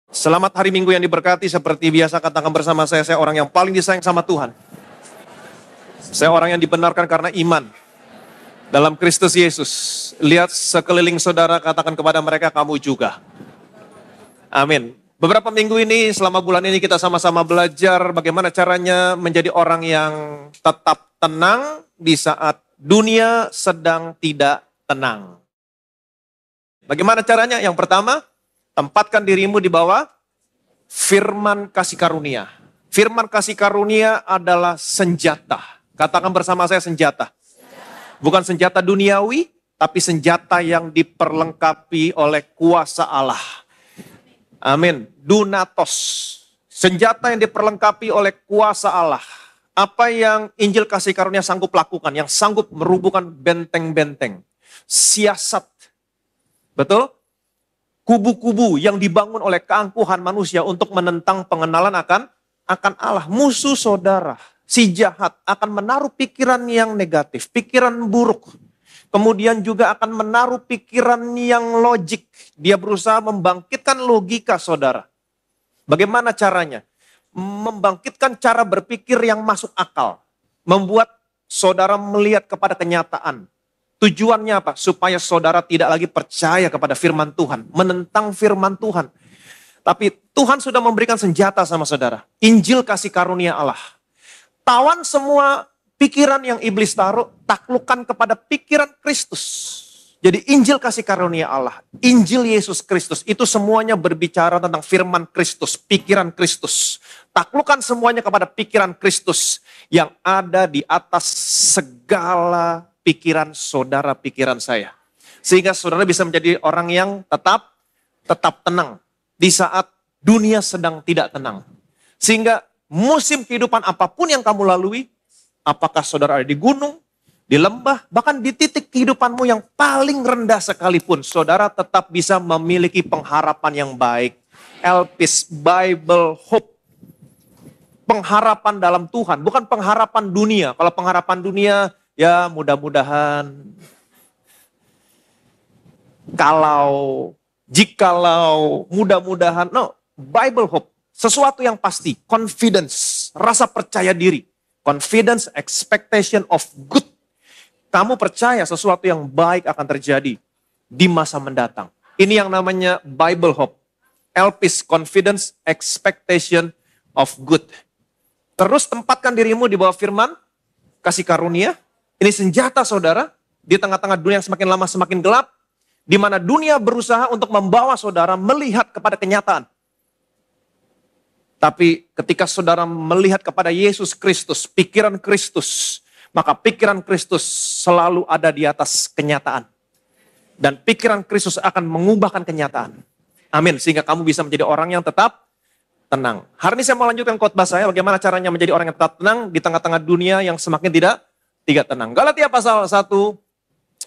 Selamat hari Minggu yang diberkati. Seperti biasa katakan bersama saya orang yang paling disayang sama Tuhan. Saya orang yang dibenarkan karena iman dalam Kristus Yesus. Lihat sekeliling saudara, katakan kepada mereka, kamu juga. Amin. Beberapa minggu ini, selama bulan ini kita sama-sama belajar bagaimana caranya menjadi orang yang tetap tenang di saat dunia sedang tidak tenang. Bagaimana caranya? Yang pertama, tempatkan dirimu di bawah firman kasih karunia. Firman kasih karunia adalah senjata. Katakan bersama saya, senjata. Bukan senjata duniawi, tapi senjata yang diperlengkapi oleh kuasa Allah. Amin. Dunatos. Senjata yang diperlengkapi oleh kuasa Allah. Apa yang Injil kasih karunia sanggup lakukan, yang sanggup merubuhkan benteng-benteng. Siasat. Betul? Kubu-kubu yang dibangun oleh keangkuhan manusia untuk menentang pengenalan akan Allah. Musuh saudara, si jahat akan menaruh pikiran yang negatif, pikiran buruk. Kemudian juga akan menaruh pikiran yang logik. Dia berusaha membangkitkan logika saudara. Bagaimana caranya? Membangkitkan cara berpikir yang masuk akal. Membuat saudara melihat kepada kenyataan. Tujuannya apa? Supaya saudara tidak lagi percaya kepada firman Tuhan. Menentang firman Tuhan. Tapi Tuhan sudah memberikan senjata sama saudara. Injil kasih karunia Allah. Tawan semua pikiran yang iblis taruh, taklukkan kepada pikiran Kristus. Jadi Injil kasih karunia Allah. Injil Yesus Kristus. Itu semuanya berbicara tentang firman Kristus. Pikiran Kristus. Taklukkan semuanya kepada pikiran Kristus. Yang ada di atas segala pikiran saudara, pikiran saya. Sehingga saudara bisa menjadi orang yang tetap tenang. Di saat dunia sedang tidak tenang. Sehingga musim kehidupan apapun yang kamu lalui, apakah saudara ada di gunung, di lembah, bahkan di titik kehidupanmu yang paling rendah sekalipun, saudara tetap bisa memiliki pengharapan yang baik. Elpis, Bible, Hope. Pengharapan dalam Tuhan, bukan pengharapan dunia. Kalau pengharapan dunia, ya mudah-mudahan, jikalau, mudah-mudahan. No, Bible Hope. Sesuatu yang pasti, confidence, rasa percaya diri. Confidence, expectation of good. Kamu percaya sesuatu yang baik akan terjadi di masa mendatang. Ini yang namanya Bible Hope. Elpis, confidence, expectation of good. Terus tempatkan dirimu di bawah firman kasih karunia. Ini senjata saudara di tengah-tengah dunia yang semakin lama semakin gelap. Di mana dunia berusaha untuk membawa saudara melihat kepada kenyataan. Tapi ketika saudara melihat kepada Yesus Kristus, pikiran Kristus, maka pikiran Kristus selalu ada di atas kenyataan. Dan pikiran Kristus akan mengubahkan kenyataan. Amin. Sehingga kamu bisa menjadi orang yang tetap tenang. Hari ini saya mau lanjutkan khotbah saya, bagaimana caranya menjadi orang yang tetap tenang di tengah-tengah dunia yang semakin tidak tenang. Galatia pasal 1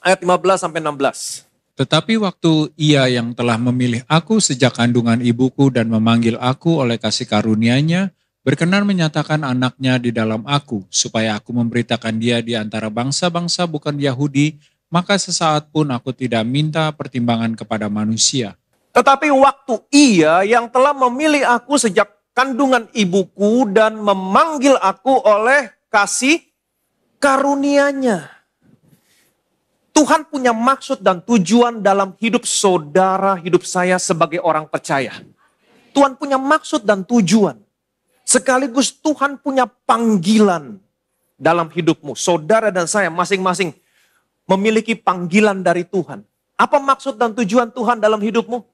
ayat 15 sampai 16. Tetapi waktu Ia yang telah memilih aku sejak kandungan ibuku dan memanggil aku oleh kasih karunia-Nya, berkenan menyatakan anaknya di dalam aku, supaya aku memberitakan dia di antara bangsa-bangsa bukan Yahudi, maka sesaat pun aku tidak minta pertimbangan kepada manusia. Tetapi waktu Ia yang telah memilih aku sejak kandungan ibuku dan memanggil aku oleh kasih karunia-Nya. Tuhan punya maksud dan tujuan dalam hidup saudara, hidup saya sebagai orang percaya. Tuhan punya maksud dan tujuan. Sekaligus Tuhan punya panggilan dalam hidupmu. Saudara dan saya masing-masing memiliki panggilan dari Tuhan. Apa maksud dan tujuan Tuhan dalam hidupmu?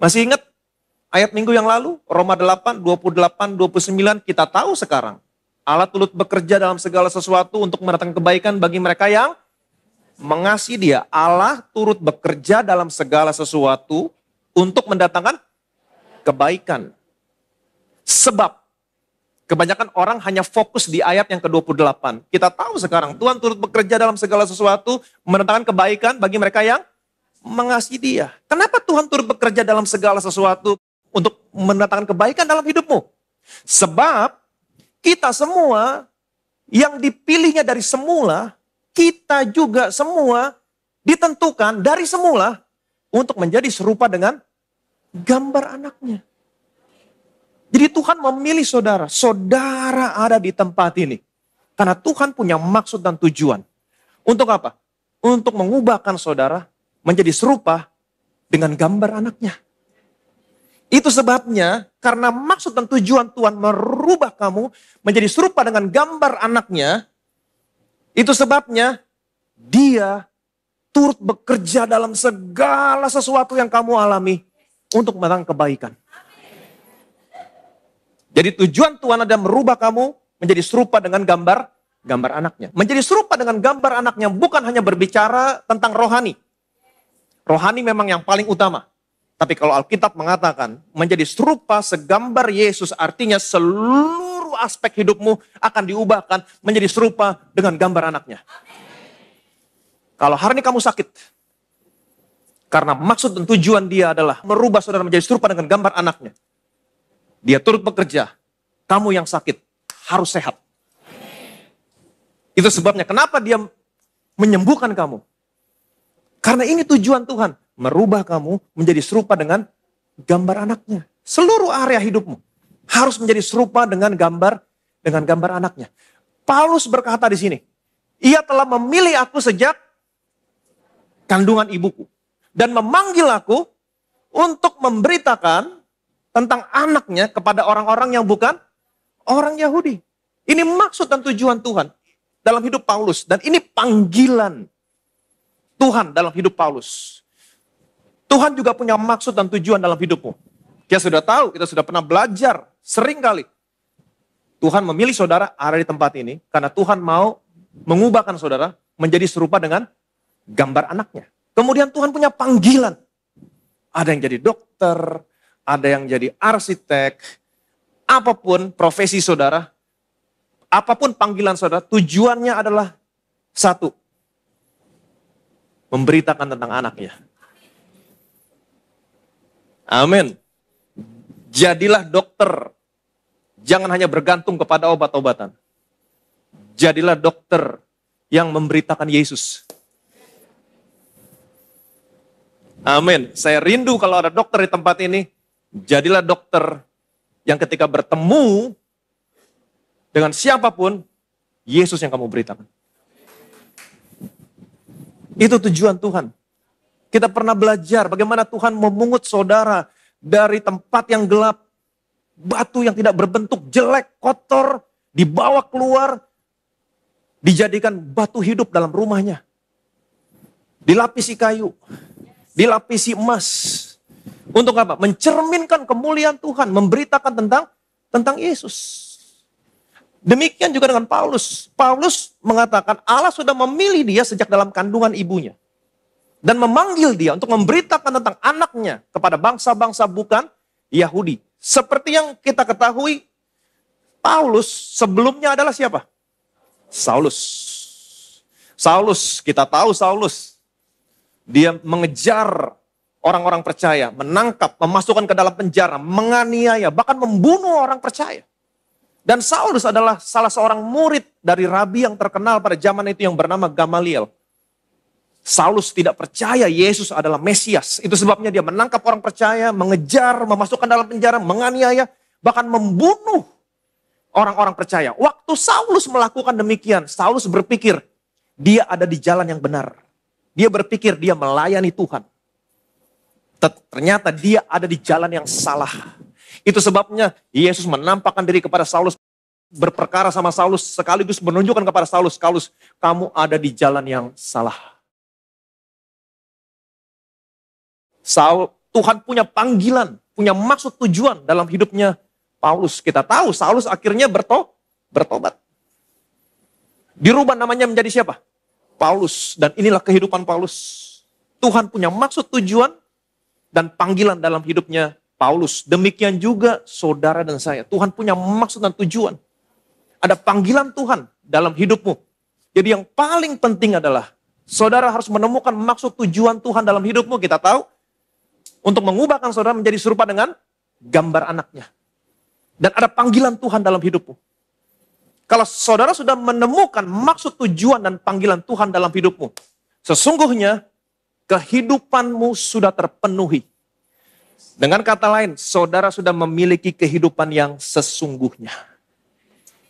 Masih ingat ayat minggu yang lalu? Roma 8, 28, 29 kita tahu sekarang. Allah turut bekerja dalam segala sesuatu untuk mendatangkan kebaikan bagi mereka yang mengasihi Dia. Allah turut bekerja dalam segala sesuatu untuk mendatangkan kebaikan. Sebab kebanyakan orang hanya fokus di ayat yang ke-28. Kita tahu sekarang Tuhan turut bekerja dalam segala sesuatu mendatangkan kebaikan bagi mereka yang mengasihi Dia. Kenapa Tuhan turut bekerja dalam segala sesuatu untuk mendatangkan kebaikan dalam hidupmu? Sebab kita semua yang dipilihnya dari semula, kita juga semua ditentukan dari semula untuk menjadi serupa dengan gambar anaknya. Jadi Tuhan memilih saudara. Saudara ada di tempat ini. Karena Tuhan punya maksud dan tujuan. Untuk apa? Untuk mengubahkan saudara menjadi serupa dengan gambar anaknya. Itu sebabnya karena maksud dan tujuan Tuhan merubah kamu menjadi serupa dengan gambar anaknya. Itu sebabnya Dia turut bekerja dalam segala sesuatu yang kamu alami untuk mendatangkan kebaikan. Jadi tujuan Tuhan ada merubah kamu menjadi serupa dengan gambar anaknya. Menjadi serupa dengan gambar anaknya bukan hanya berbicara tentang rohani. Rohani memang yang paling utama. Tapi kalau Alkitab mengatakan menjadi serupa segambar Yesus, artinya seluruh aspek hidupmu akan diubahkan menjadi serupa dengan gambar anaknya. Kalau hari ini kamu sakit, karena maksud dan tujuan Dia adalah merubah saudara menjadi serupa dengan gambar anaknya. Dia turut bekerja. Kamu yang sakit harus sehat. Itu sebabnya kenapa Dia menyembuhkan kamu. Karena ini tujuan Tuhan. Merubah kamu menjadi serupa dengan gambar anaknya. Seluruh area hidupmu harus menjadi serupa dengan gambar anaknya. Paulus berkata di sini, Ia telah memilih aku sejak kandungan ibuku. Dan memanggil aku untuk memberitakan tentang anaknya kepada orang-orang yang bukan orang Yahudi. Ini maksud dan tujuan Tuhan dalam hidup Paulus. Dan ini panggilan Tuhan dalam hidup Paulus. Tuhan juga punya maksud dan tujuan dalam hidupmu. Kita sudah tahu, kita sudah pernah belajar sering kali. Tuhan memilih saudara ada di tempat ini karena Tuhan mau mengubahkan saudara menjadi serupa dengan gambar anaknya. Kemudian Tuhan punya panggilan. Ada yang jadi dokter, ada yang jadi arsitek, apapun profesi saudara, apapun panggilan saudara, tujuannya adalah satu. Memberitakan tentang anaknya. Amin. Jadilah dokter. Jangan hanya bergantung kepada obat-obatan. Jadilah dokter yang memberitakan Yesus. Amin. Saya rindu kalau ada dokter di tempat ini. Jadilah dokter yang ketika bertemu dengan siapapun, Yesus yang kamu beritakan. Itu tujuan Tuhan. Kita pernah belajar bagaimana Tuhan memungut saudara dari tempat yang gelap, batu yang tidak berbentuk, jelek, kotor, dibawa keluar, dijadikan batu hidup dalam rumahnya. Dilapisi kayu, dilapisi emas. Untuk apa? Mencerminkan kemuliaan Tuhan, memberitakan tentang Yesus. Demikian juga dengan Paulus. Paulus mengatakan Allah sudah memilih dia sejak dalam kandungan ibunya. Dan memanggil dia untuk memberitakan tentang anaknya kepada bangsa-bangsa bukan Yahudi. Seperti yang kita ketahui, Paulus sebelumnya adalah siapa? Saulus. Saulus, kita tahu Saulus. Dia mengejar orang-orang percaya, menangkap, memasukkan ke dalam penjara, menganiaya, bahkan membunuh orang percaya. Dan Saulus adalah salah seorang murid dari rabi yang terkenal pada zaman itu yang bernama Gamaliel. Saulus tidak percaya Yesus adalah Mesias. Itu sebabnya dia menangkap orang percaya, mengejar, memasukkan dalam penjara, menganiaya, bahkan membunuh orang-orang percaya. Waktu Saulus melakukan demikian, Saulus berpikir dia ada di jalan yang benar. Dia berpikir dia melayani Tuhan. Ternyata dia ada di jalan yang salah. Itu sebabnya Yesus menampakkan diri kepada Saulus, berperkara sama Saulus, sekaligus menunjukkan kepada Saulus, Saulus, kamu ada di jalan yang salah. Tuhan punya panggilan, punya maksud tujuan dalam hidupnya Paulus. Kita tahu Saulus akhirnya bertobat. Dirubah namanya menjadi siapa? Paulus. Dan inilah kehidupan Paulus. Tuhan punya maksud tujuan dan panggilan dalam hidupnya Paulus. Demikian juga saudara dan saya. Tuhan punya maksud dan tujuan. Ada panggilan Tuhan dalam hidupmu. Jadi yang paling penting adalah saudara harus menemukan maksud tujuan Tuhan dalam hidupmu. Kita tahu untuk mengubahkan saudara menjadi serupa dengan gambar anaknya. Dan ada panggilan Tuhan dalam hidupmu. Kalau saudara sudah menemukan maksud tujuan dan panggilan Tuhan dalam hidupmu, sesungguhnya kehidupanmu sudah terpenuhi. Dengan kata lain, saudara sudah memiliki kehidupan yang sesungguhnya.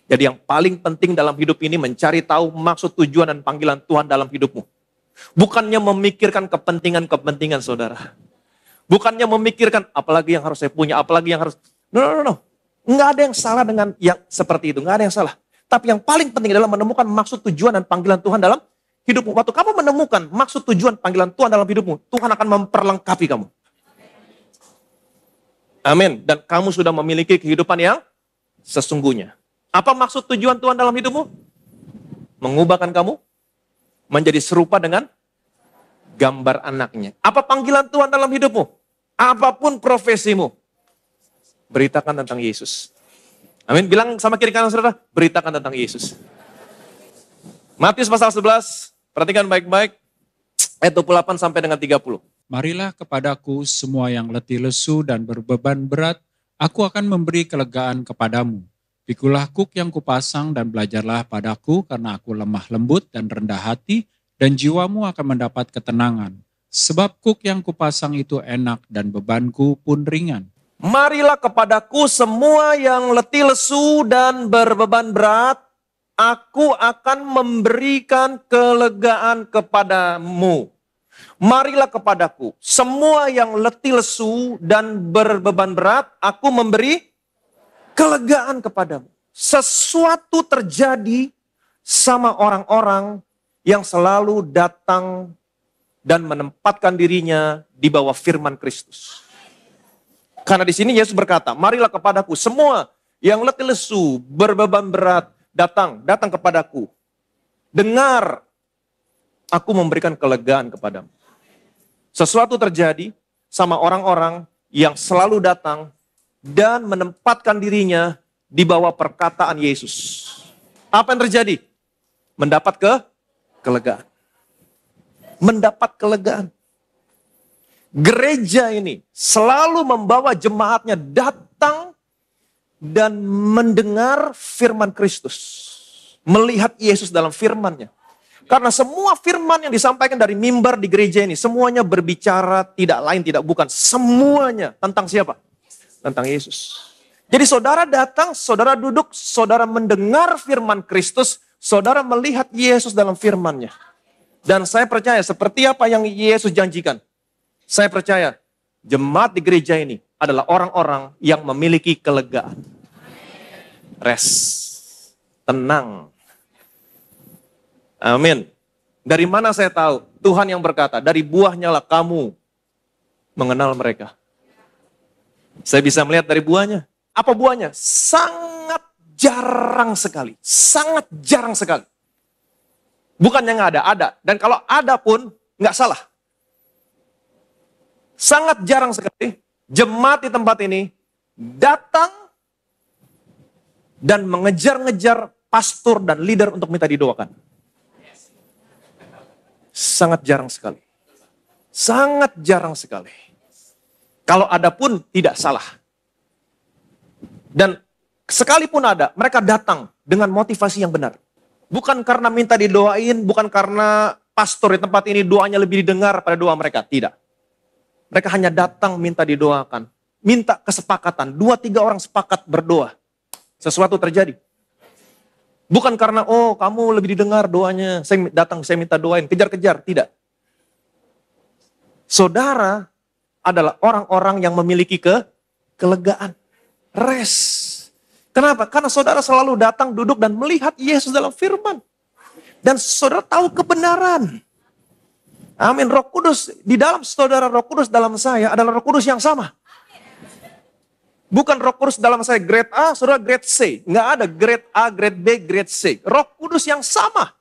Jadi yang paling penting dalam hidup ini mencari tahu maksud, tujuan, dan panggilan Tuhan dalam hidupmu. Bukannya memikirkan kepentingan-kepentingan saudara. Bukannya memikirkan apalagi yang harus saya punya, apalagi yang harus... No. Nggak ada yang salah dengan yang seperti itu, nggak ada yang salah. Tapi yang paling penting adalah menemukan maksud, tujuan, dan panggilan Tuhan dalam hidupmu. Waktu kamu menemukan maksud, tujuan, panggilan Tuhan dalam hidupmu, Tuhan akan memperlengkapi kamu. Amin. Dan kamu sudah memiliki kehidupan yang sesungguhnya. Apa maksud, tujuan Tuhan dalam hidupmu? Mengubahkan kamu menjadi serupa dengan gambar anaknya. Apa panggilan Tuhan dalam hidupmu? Apapun profesimu, beritakan tentang Yesus. Amin. Bilang sama kiri kanan saudara, beritakan tentang Yesus. Matius pasal 11, perhatikan baik-baik, ayat 28 sampai dengan 30. Marilah kepadaku semua yang letih lesu dan berbeban berat, aku akan memberi kelegaan kepadamu. Pikulah kuk yang kupasang dan belajarlah padaku, karena aku lemah lembut dan rendah hati, dan jiwamu akan mendapat ketenangan. Sebab kuk yang kupasang itu enak dan bebanku pun ringan. Marilah kepadaku semua yang letih lesu dan berbeban berat, aku akan memberikan kelegaan kepadamu. Marilah kepadaku semua yang letih lesu dan berbeban berat, aku memberi kelegaan kepadamu. Sesuatu terjadi sama orang-orang yang selalu datang dan menempatkan dirinya di bawah firman Kristus. Karena di sini Yesus berkata, marilah kepadaku semua yang letih lesu, berbeban berat, datang kepadaku. Dengar, aku memberikan kelegaan kepadamu. Sesuatu terjadi sama orang-orang yang selalu datang dan menempatkan dirinya di bawah perkataan Yesus. Apa yang terjadi? Mendapat kelegaan. Mendapat kelegaan. Gereja ini selalu membawa jemaatnya datang dan mendengar firman Kristus. Melihat Yesus dalam firman-Nya. Karena semua firman yang disampaikan dari mimbar di gereja ini, semuanya berbicara tidak lain, tidak bukan. Semuanya tentang siapa? Tentang Yesus. Jadi saudara datang, saudara duduk, saudara mendengar firman Kristus, saudara melihat Yesus dalam firman-Nya. Dan saya percaya seperti apa yang Yesus janjikan. Saya percaya jemaat di gereja ini adalah orang-orang yang memiliki kelegaan. Rest. Tenang. Amin. Dari mana saya tahu? Tuhan yang berkata, dari buahnya lah kamu mengenal mereka. Saya bisa melihat dari buahnya. Apa buahnya? Sangat jarang sekali. Sangat jarang sekali. Bukannya nggak ada. Dan kalau ada pun nggak salah. Sangat jarang sekali jemaat di tempat ini datang dan mengejar-ngejar pastor dan leader untuk minta didoakan. Sangat jarang sekali. Sangat jarang sekali. Kalau ada pun tidak salah. Dan sekalipun ada, mereka datang dengan motivasi yang benar. Bukan karena minta didoain, bukan karena pastor di tempat ini doanya lebih didengar pada doa mereka. Tidak. Mereka hanya datang minta didoakan. Minta kesepakatan. 2-3 orang sepakat berdoa. Sesuatu terjadi. Bukan karena, oh kamu lebih didengar doanya. Saya datang, saya minta doain. Kejar-kejar. Tidak. Saudara adalah orang-orang yang memiliki kelegaan. Rest. Kenapa? Karena saudara selalu datang, duduk, dan melihat Yesus dalam firman. Dan saudara tahu kebenaran. Amin. Roh Kudus di dalam saudara, Roh Kudus dalam saya adalah Roh Kudus yang sama. Bukan Roh Kudus dalam saya grade A, saudara grade C. Nggak ada grade A, grade B, grade C. Roh Kudus yang sama.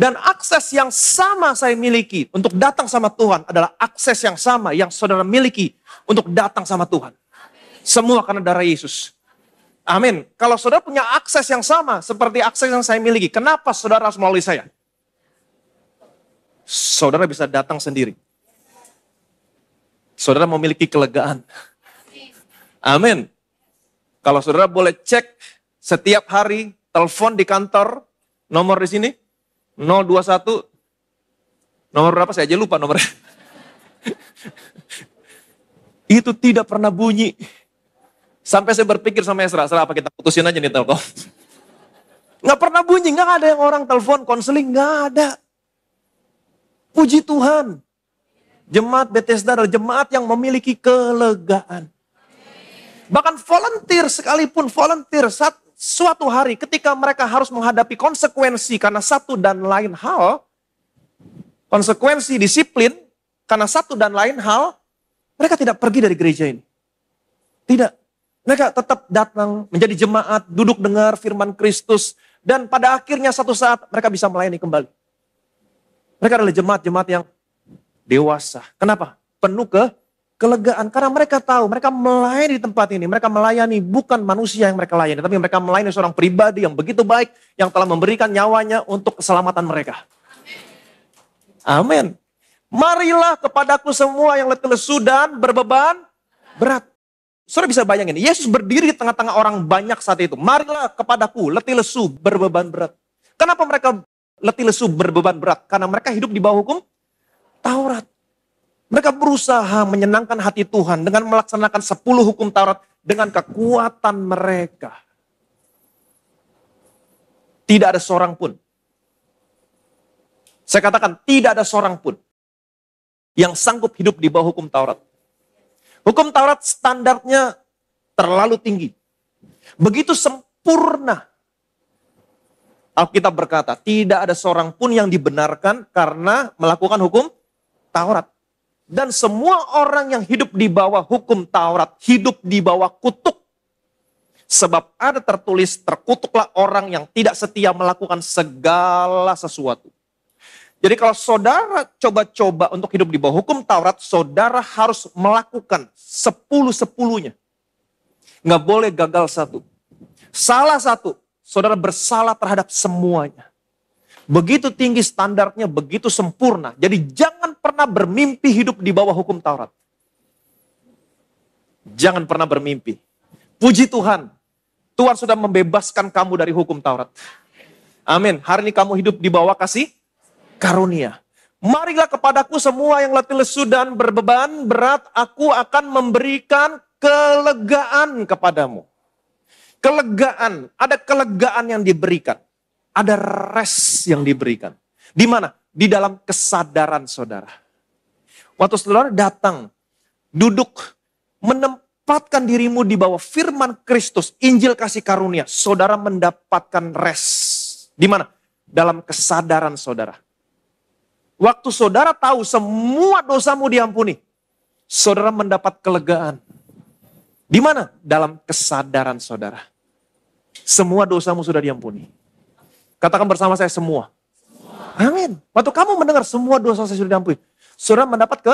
Dan akses yang sama saya miliki untuk datang sama Tuhan adalah akses yang sama yang saudara miliki untuk datang sama Tuhan. Semua karena darah Yesus. Amin. Kalau saudara punya akses yang sama seperti akses yang saya miliki, kenapa saudara harus melalui saya? Saudara bisa datang sendiri. Saudara memiliki kelegaan. Amin. Kalau saudara boleh cek setiap hari, telepon di kantor, nomor di sini, 021, nomor berapa saya aja lupa nomornya. Itu tidak pernah bunyi. Sampai saya berpikir sama Esra, apa kita putusin aja nih telkom. Nggak pernah bunyi, nggak ada yang orang telepon, konseling, nggak ada. Puji Tuhan. Jemaat Bethesda adalah jemaat yang memiliki kelegaan. Bahkan volunteer sekalipun, suatu hari ketika mereka harus menghadapi konsekuensi karena satu dan lain hal, konsekuensi disiplin karena satu dan lain hal, mereka tidak pergi dari gereja ini. Tidak. Mereka tetap datang menjadi jemaat, duduk dengar firman Kristus, dan pada akhirnya satu saat mereka bisa melayani kembali. Mereka adalah jemaat-jemaat yang dewasa. Kenapa? Penuh kelegaan. Karena mereka tahu, mereka melayani di tempat ini. Mereka melayani bukan manusia yang mereka layani, tapi mereka melayani seorang pribadi yang begitu baik, yang telah memberikan nyawanya untuk keselamatan mereka. Amin. Marilah kepadaku semua yang letih lesu dan berbeban berat. Saudara bisa bayangin, Yesus berdiri di tengah-tengah orang banyak saat itu. Marilah kepadaku, letih lesu, berbeban berat. Kenapa mereka letih lesu, berbeban berat? Karena mereka hidup di bawah hukum Taurat. Mereka berusaha menyenangkan hati Tuhan dengan melaksanakan 10 hukum Taurat dengan kekuatan mereka. Tidak ada seorang pun. Saya katakan, tidak ada seorang pun yang sanggup hidup di bawah hukum Taurat. Hukum Taurat standarnya terlalu tinggi. Begitu sempurna. Alkitab berkata, tidak ada seorang pun yang dibenarkan karena melakukan hukum Taurat. Dan semua orang yang hidup di bawah hukum Taurat, hidup di bawah kutuk. Sebab ada tertulis, terkutuklah orang yang tidak setia melakukan segala sesuatu. Jadi kalau saudara coba-coba untuk hidup di bawah hukum Taurat, saudara harus melakukan 10-10-nya. Nggak boleh gagal satu. Salah satu, saudara bersalah terhadap semuanya. Begitu tinggi standarnya, begitu sempurna. Jadi jangan pernah bermimpi hidup di bawah hukum Taurat. Jangan pernah bermimpi. Puji Tuhan, Tuhan sudah membebaskan kamu dari hukum Taurat. Amin. Hari ini kamu hidup di bawah kasih karunia. Marilah kepadaku semua yang letih lesu dan berbeban berat, aku akan memberikan kelegaan kepadamu. Kelegaan, ada kelegaan yang diberikan. Ada rest yang diberikan. Di mana? Di dalam kesadaran saudara. Waktu saudara datang, duduk, menempatkan dirimu di bawah firman Kristus, Injil kasih karunia, saudara mendapatkan rest. Di mana? Dalam kesadaran saudara. Waktu saudara tahu semua dosamu diampuni, saudara mendapat kelegaan. Di mana? Dalam kesadaran saudara. Semua dosamu sudah diampuni. Katakan bersama saya semua. Amin. Waktu kamu mendengar semua dosa saya sudah diampuni, saudara mendapat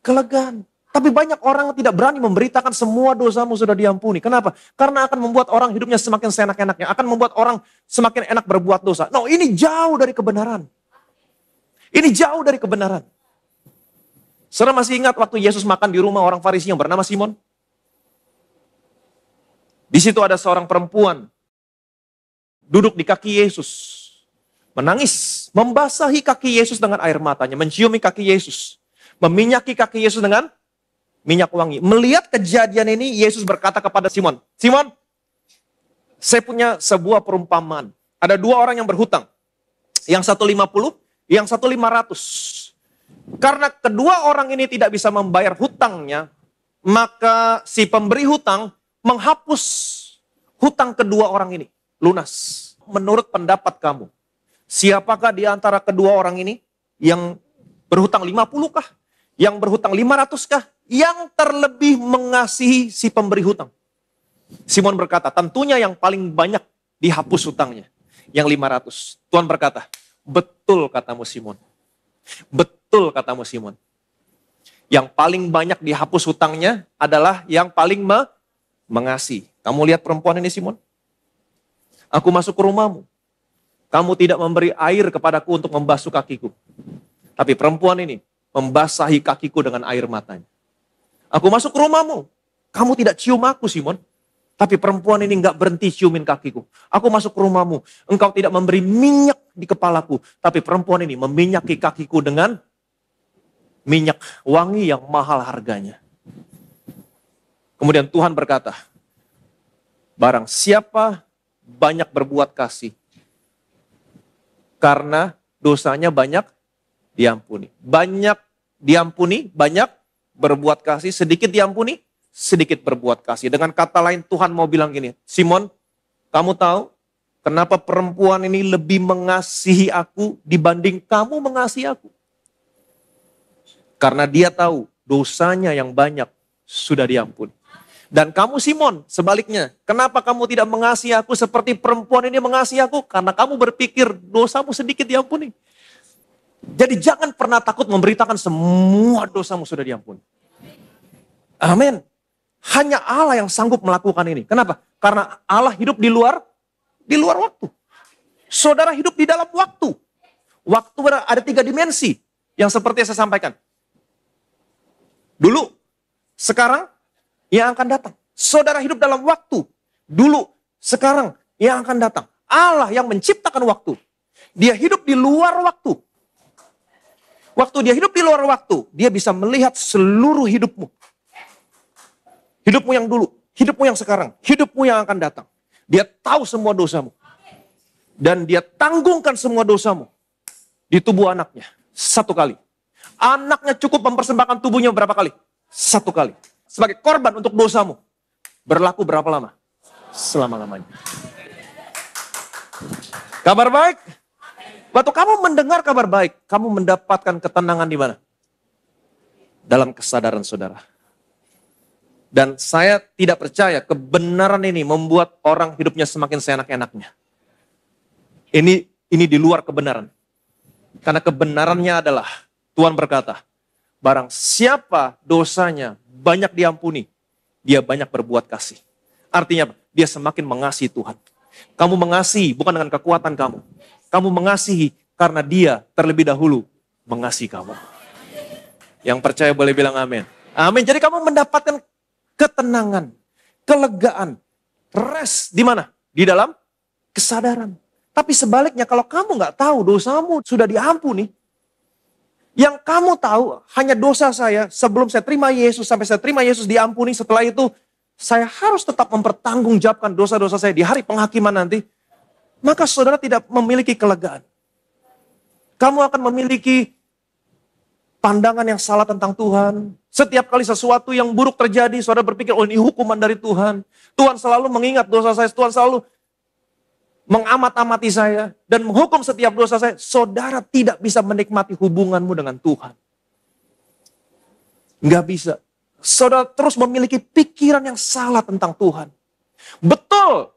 kelegaan. Tapi banyak orang yang tidak berani memberitakan semua dosamu sudah diampuni. Kenapa? Karena akan membuat orang hidupnya semakin seenak-enaknya. Akan membuat orang semakin enak berbuat dosa. No, ini jauh dari kebenaran. Ini jauh dari kebenaran. Saudara masih ingat waktu Yesus makan di rumah orang Farisi yang bernama Simon? Di situ ada seorang perempuan duduk di kaki Yesus, menangis, membasahi kaki Yesus dengan air matanya, menciumi kaki Yesus, meminyaki kaki Yesus dengan minyak wangi. Melihat kejadian ini, Yesus berkata kepada Simon, Simon, saya punya sebuah perumpamaan. Ada 2 orang yang berhutang, yang satu 50, yang satu 500. Karena kedua orang ini tidak bisa membayar hutangnya, maka si pemberi hutang menghapus hutang kedua orang ini, lunas. Menurut pendapat kamu, siapakah di antara kedua orang ini yang berhutang 50 kah? Yang berhutang 500 kah? Yang terlebih mengasihi si pemberi hutang? Simon berkata, tentunya yang paling banyak dihapus hutangnya, yang 500. Tuhan berkata, betul katamu Simon. Betul katamu Simon. Yang paling banyak dihapus hutangnya adalah yang paling mengasihi. Kamu lihat perempuan ini Simon? Aku masuk ke rumahmu. Kamu tidak memberi air kepadaku untuk membasuh kakiku. Tapi perempuan ini membasahi kakiku dengan air matanya. Aku masuk ke rumahmu. Kamu tidak cium aku Simon. Tapi perempuan ini enggak berhenti ciumin kakiku. Aku masuk ke rumahmu. Engkau tidak memberi minyak di kepalaku. Tapi perempuan ini meminyaki kakiku dengan minyak wangi yang mahal harganya. Kemudian Tuhan berkata, barang siapa banyak berbuat kasih, karena dosanya banyak diampuni. Banyak diampuni, banyak berbuat kasih, sedikit diampuni, sedikit berbuat kasih. Dengan kata lain Tuhan mau bilang gini, Simon, kamu tahu kenapa perempuan ini lebih mengasihi aku dibanding kamu mengasihi aku? Karena dia tahu dosanya yang banyak sudah diampuni. Dan kamu Simon, sebaliknya, kenapa kamu tidak mengasihi aku seperti perempuan ini mengasihi aku? Karena kamu berpikir dosamu sedikit diampuni. Jadi jangan pernah takut memberitakan semua dosamu sudah diampuni. Amin. Hanya Allah yang sanggup melakukan ini. Kenapa? Karena Allah hidup di luar waktu. Saudara hidup di dalam waktu. Waktu ada 3 dimensi yang seperti saya sampaikan. Dulu, sekarang, yang akan datang. Saudara hidup dalam waktu. Dulu, sekarang, yang akan datang. Allah yang menciptakan waktu. Dia hidup di luar waktu. Waktu dia hidup di luar waktu, dia bisa melihat seluruh hidupmu. Hidupmu yang dulu, hidupmu yang sekarang, hidupmu yang akan datang. Dia tahu semua dosamu. Dan dia tanggungkan semua dosamu di tubuh anaknya. 1 kali. Anaknya cukup mempersembahkan tubuhnya berapa kali? 1 kali. Sebagai korban untuk dosamu. Berlaku berapa lama? Selama-lamanya. Kabar baik. Waktu kamu mendengar kabar baik, kamu mendapatkan ketenangan di mana? Dalam kesadaran saudara. Dan saya tidak percaya kebenaran ini membuat orang hidupnya semakin seenak-enaknya. Ini di luar kebenaran. Karena kebenarannya adalah, Tuhan berkata, barang siapa dosanya banyak diampuni, dia banyak berbuat kasih. Artinya apa? Dia semakin mengasihi Tuhan. Kamu mengasihi bukan dengan kekuatan kamu. Kamu mengasihi karena dia terlebih dahulu mengasihi kamu. Yang percaya boleh bilang amin. Amin. Jadi kamu mendapatkan ketenangan, kelegaan, rest di mana? Di dalam kesadaran. Tapi sebaliknya kalau kamu nggak tahu dosamu sudah diampuni, yang kamu tahu hanya dosa saya sebelum saya terima Yesus, sampai saya terima Yesus diampuni, setelah itu saya harus tetap mempertanggungjawabkan dosa-dosa saya di hari penghakiman nanti, maka saudara tidak memiliki kelegaan. Kamu akan memiliki pandangan yang salah tentang Tuhan. Setiap kali sesuatu yang buruk terjadi, saudara berpikir, oh ini hukuman dari Tuhan. Tuhan selalu mengingat dosa saya, Tuhan selalu mengamat-amati saya dan menghukum setiap dosa saya. Saudara tidak bisa menikmati hubunganmu dengan Tuhan. Nggak bisa. Saudara terus memiliki pikiran yang salah tentang Tuhan. Betul,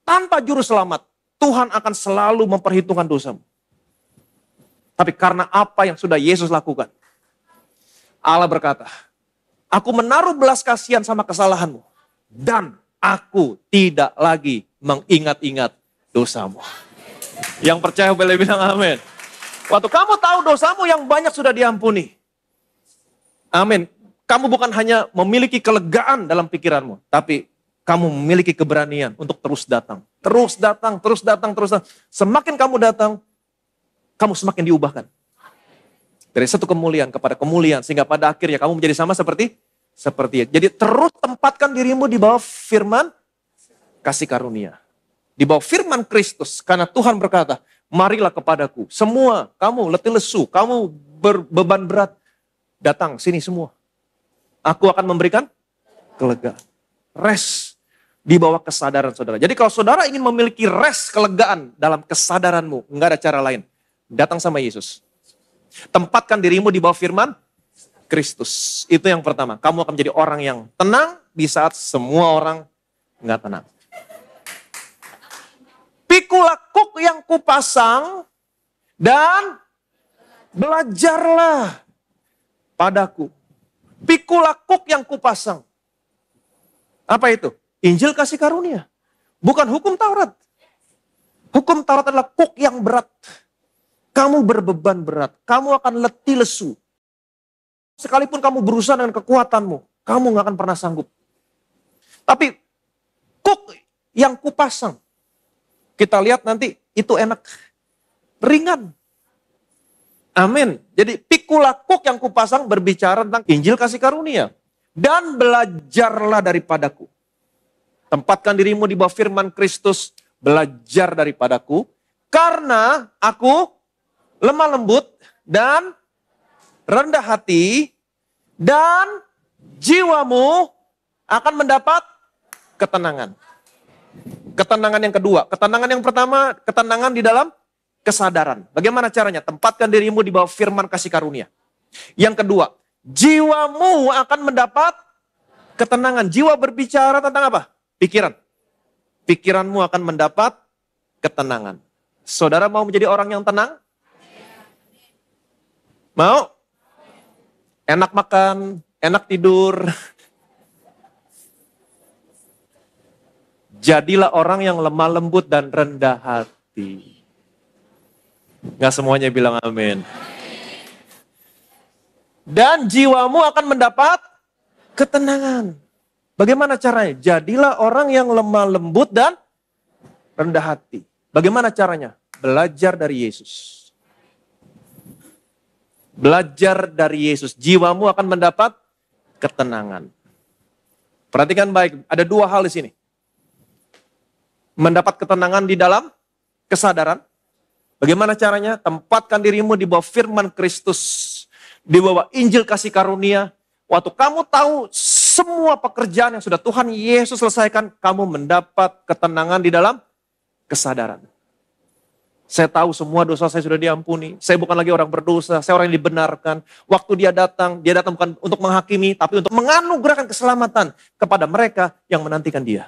tanpa juru selamat, Tuhan akan selalu memperhitungkan dosamu. Tapi karena apa yang sudah Yesus lakukan, Allah berkata, aku menaruh belas kasihan sama kesalahanmu, dan aku tidak lagi mengingat-ingat dosamu. Yang percaya boleh bilang amin. Waktu kamu tahu dosamu yang banyak sudah diampuni. Amin. Kamu bukan hanya memiliki kelegaan dalam pikiranmu, tapi kamu memiliki keberanian untuk terus datang. Terus datang, terus datang, terus datang. Semakin kamu datang, kamu semakin diubahkan. Dari satu kemuliaan kepada kemuliaan, sehingga pada akhirnya kamu menjadi sama seperti dia. Jadi terus tempatkan dirimu di bawah firman kasih karunia. Di bawah firman Kristus, karena Tuhan berkata, marilah kepadaku, semua kamu letih lesu, kamu berbeban berat, datang sini semua. Aku akan memberikan kelegaan. Rest di bawah kesadaran saudara. Jadi kalau saudara ingin memiliki rest, kelegaan dalam kesadaranmu, enggak ada cara lain. Datang sama Yesus. Tempatkan dirimu di bawah firman Kristus. Itu yang pertama. Kamu akan menjadi orang yang tenang di saat semua orang enggak tenang. Pikulah kuk yang kupasang dan belajarlah padaku. Pikulah kuk yang kupasang. Apa itu? Injil kasih karunia. Bukan hukum Taurat. Hukum Taurat adalah kuk yang berat. Kamu berbeban berat. Kamu akan letih lesu. Sekalipun kamu berusaha dengan kekuatanmu, kamu gak akan pernah sanggup. Tapi kuk yang kupasang, kita lihat nanti itu enak. Ringan. Amin. Jadi pikulah kuk yang kupasang berbicara tentang Injil kasih karunia. dan belajarlah daripadaku. Tempatkan dirimu di bawah firman Kristus, belajar daripadaku, karena aku lemah lembut dan rendah hati, dan jiwamu akan mendapat ketenangan. Ketenangan yang kedua. Ketenangan yang pertama, ketenangan di dalam kesadaran. Bagaimana caranya? Tempatkan dirimu di bawah firman kasih karunia. Yang kedua, jiwamu akan mendapat ketenangan. Jiwa berbicara tentang apa? Pikiran. Pikiranmu akan mendapat ketenangan. Saudara mau menjadi orang yang tenang? Mau? Enak makan, enak tidur. Jadilah orang yang lemah lembut dan rendah hati. Nggak semuanya bilang amin. Dan jiwamu akan mendapat ketenangan. Bagaimana caranya? Jadilah orang yang lemah lembut dan rendah hati. Bagaimana caranya? Belajar dari Yesus. Belajar dari Yesus. Jiwamu akan mendapat ketenangan. Perhatikan baik, ada dua hal di sini. Mendapat ketenangan di dalam kesadaran. Bagaimana caranya? Tempatkan dirimu di bawah firman Kristus. Di bawah Injil kasih karunia. Waktu kamu tahu semua pekerjaan yang sudah Tuhan Yesus selesaikan, kamu mendapat ketenangan di dalam kesadaran. Saya tahu semua dosa saya sudah diampuni. Saya bukan lagi orang berdosa, saya orang yang dibenarkan. Waktu dia datang bukan untuk menghakimi, tapi untuk menganugerahkan keselamatan kepada mereka yang menantikan dia.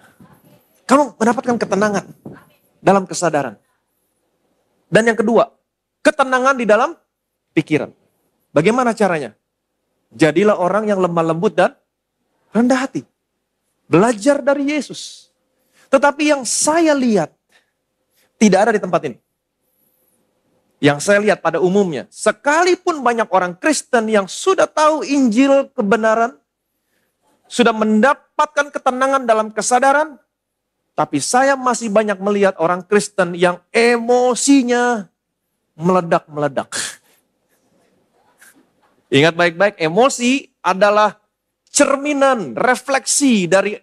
Kamu mendapatkan ketenangan dalam kesadaran. Dan yang kedua, ketenangan di dalam pikiran. Bagaimana caranya? Jadilah orang yang lemah lembut dan rendah hati. Belajar dari Yesus. Tetapi yang saya lihat tidak ada di tempat ini. Yang saya lihat pada umumnya, sekalipun banyak orang Kristen yang sudah tahu Injil kebenaran, sudah mendapatkan ketenangan dalam kesadaran, tapi saya masih banyak melihat orang Kristen yang emosinya meledak-meledak. Ingat baik-baik, emosi adalah cerminan, refleksi dari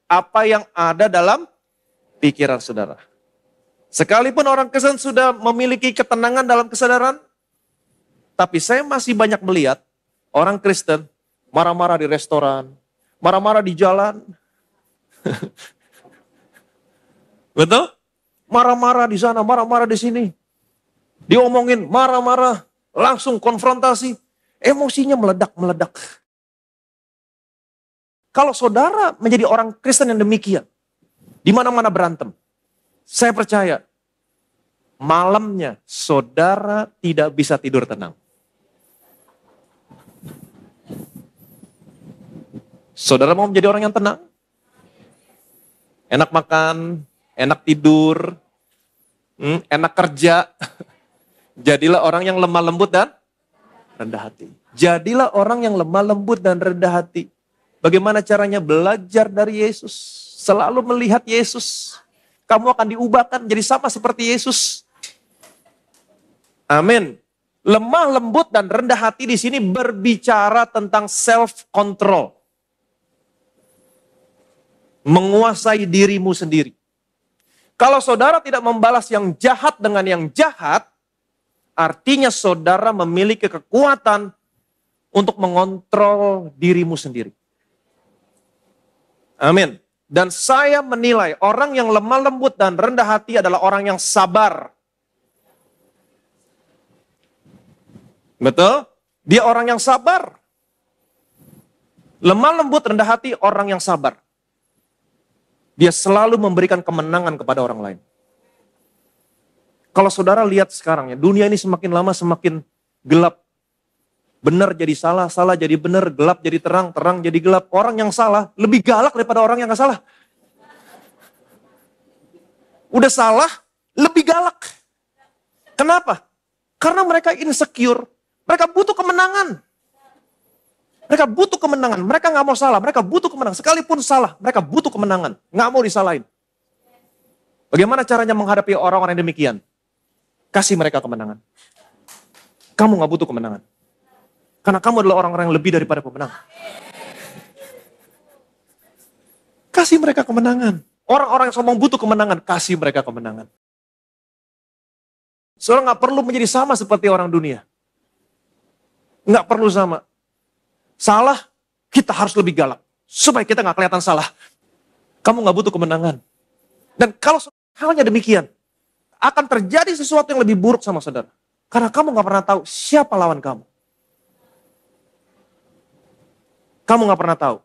apa yang ada dalam pikiran saudara. Sekalipun orang Kristen sudah memiliki ketenangan dalam kesadaran, tapi saya masih banyak melihat orang Kristen marah-marah di restoran, marah-marah di jalan. Betul? Marah-marah di sana, marah-marah di sini. Diomongin, marah-marah, langsung konfrontasi. Emosinya meledak-meledak. Kalau saudara menjadi orang Kristen yang demikian, di mana-mana berantem, saya percaya, malamnya saudara tidak bisa tidur tenang. Saudara mau menjadi orang yang tenang? Enak makan, enak tidur, enak kerja. Jadilah orang yang lemah lembut dan rendah hati. Jadilah orang yang lemah lembut dan rendah hati. Bagaimana caranya? Belajar dari Yesus. Selalu melihat Yesus. Kamu akan diubahkan menjadi sama seperti Yesus. Amin. Lemah lembut dan rendah hati di sini berbicara tentang self-control. Menguasai dirimu sendiri. Kalau saudara tidak membalas yang jahat dengan yang jahat, artinya saudara memiliki kekuatan untuk mengontrol dirimu sendiri. Amin. Dan saya menilai orang yang lemah lembut dan rendah hati adalah orang yang sabar. Betul? Dia orang yang sabar. Lemah lembut rendah hati orang yang sabar. Dia selalu memberikan kemenangan kepada orang lain. Kalau saudara lihat sekarang ya, dunia ini semakin lama semakin gelap. Benar jadi salah, salah jadi benar, gelap jadi terang, terang jadi gelap. Orang yang salah lebih galak daripada orang yang gak salah. Udah salah, lebih galak. Kenapa? Karena mereka insecure. Mereka butuh kemenangan. Mereka butuh kemenangan. Mereka gak mau salah, mereka butuh kemenangan. Sekalipun salah, mereka butuh kemenangan. Gak mau disalahin. Bagaimana caranya menghadapi orang-orang yang demikian? Kasih mereka kemenangan. Kamu gak butuh kemenangan. Karena kamu adalah orang-orang yang lebih daripada pemenang. kasih mereka kemenangan. Orang-orang yang sombong butuh kemenangan, kasih mereka kemenangan. Saudara nggak perlu menjadi sama seperti orang dunia. Nggak perlu sama. Salah, kita harus lebih galak. Supaya kita nggak kelihatan salah. Kamu nggak butuh kemenangan. Dan kalau halnya demikian, akan terjadi sesuatu yang lebih buruk sama saudara. Karena kamu nggak pernah tahu siapa lawan kamu. Kamu nggak pernah tahu.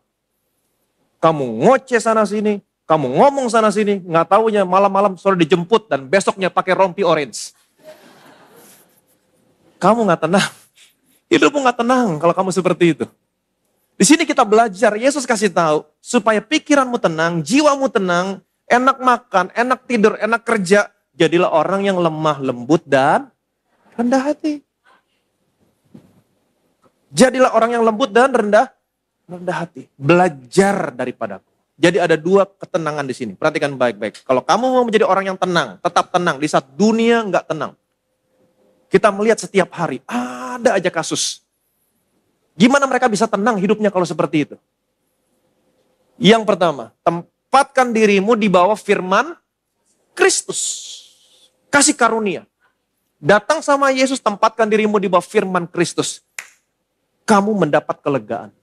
Kamu ngoceh sana sini, kamu ngomong sana sini, nggak taunya malam-malam saudara dijemput dan besoknya pakai rompi orange. Kamu nggak tenang. Hidupmu nggak tenang kalau kamu seperti itu. Di sini kita belajar, Yesus kasih tahu supaya pikiranmu tenang, jiwamu tenang, enak makan, enak tidur, enak kerja. Jadilah orang yang lemah, lembut, dan rendah hati. Jadilah orang yang lembut dan rendah hati. Belajar daripadaku. Jadi ada dua ketenangan di sini. Perhatikan baik-baik. Kalau kamu mau menjadi orang yang tenang, tetap tenang. Di saat dunia nggak tenang. Kita melihat setiap hari, ada aja kasus. Gimana mereka bisa tenang hidupnya kalau seperti itu? Yang pertama, tempatkan dirimu di bawah firman Kristus. Kasih karunia. Datang sama Yesus, tempatkan dirimu di bawah firman Kristus. Kamu mendapat kelegaan.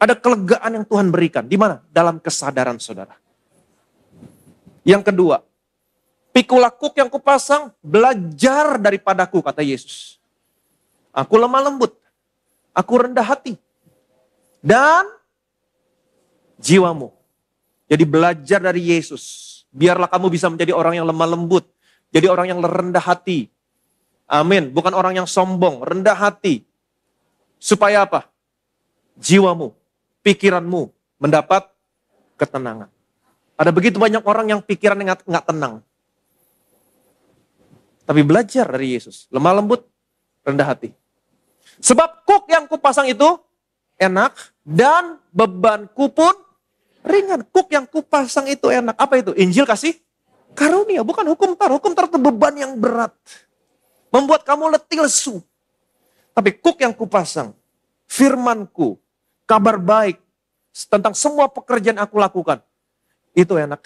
Ada kelegaan yang Tuhan berikan. Di mana? Dalam kesadaran saudara. Yang kedua, pikulah kuk yang kupasang, belajar daripadaku, kata Yesus. Aku lemah lembut. Aku rendah hati. Dan jiwamu. Jadi belajar dari Yesus. Biarlah kamu bisa menjadi orang yang lemah lembut. Jadi orang yang rendah hati. Amin. Bukan orang yang sombong, rendah hati. Supaya apa? Jiwamu, pikiranmu mendapat ketenangan. Ada begitu banyak orang yang pikiran nggak tenang. Tapi belajar dari Yesus. Lemah lembut, rendah hati. Sebab kuk yang kupasang itu enak dan bebanku pun ringan. Kuk yang kupasang itu enak. Apa itu? Injil kasih karunia, bukan hukum Taurat. Hukum Taurat itu beban yang berat. Membuat kamu letih lesu. Tapi kuk yang kupasang, firmanku, kabar baik tentang semua pekerjaan aku lakukan. Itu enak.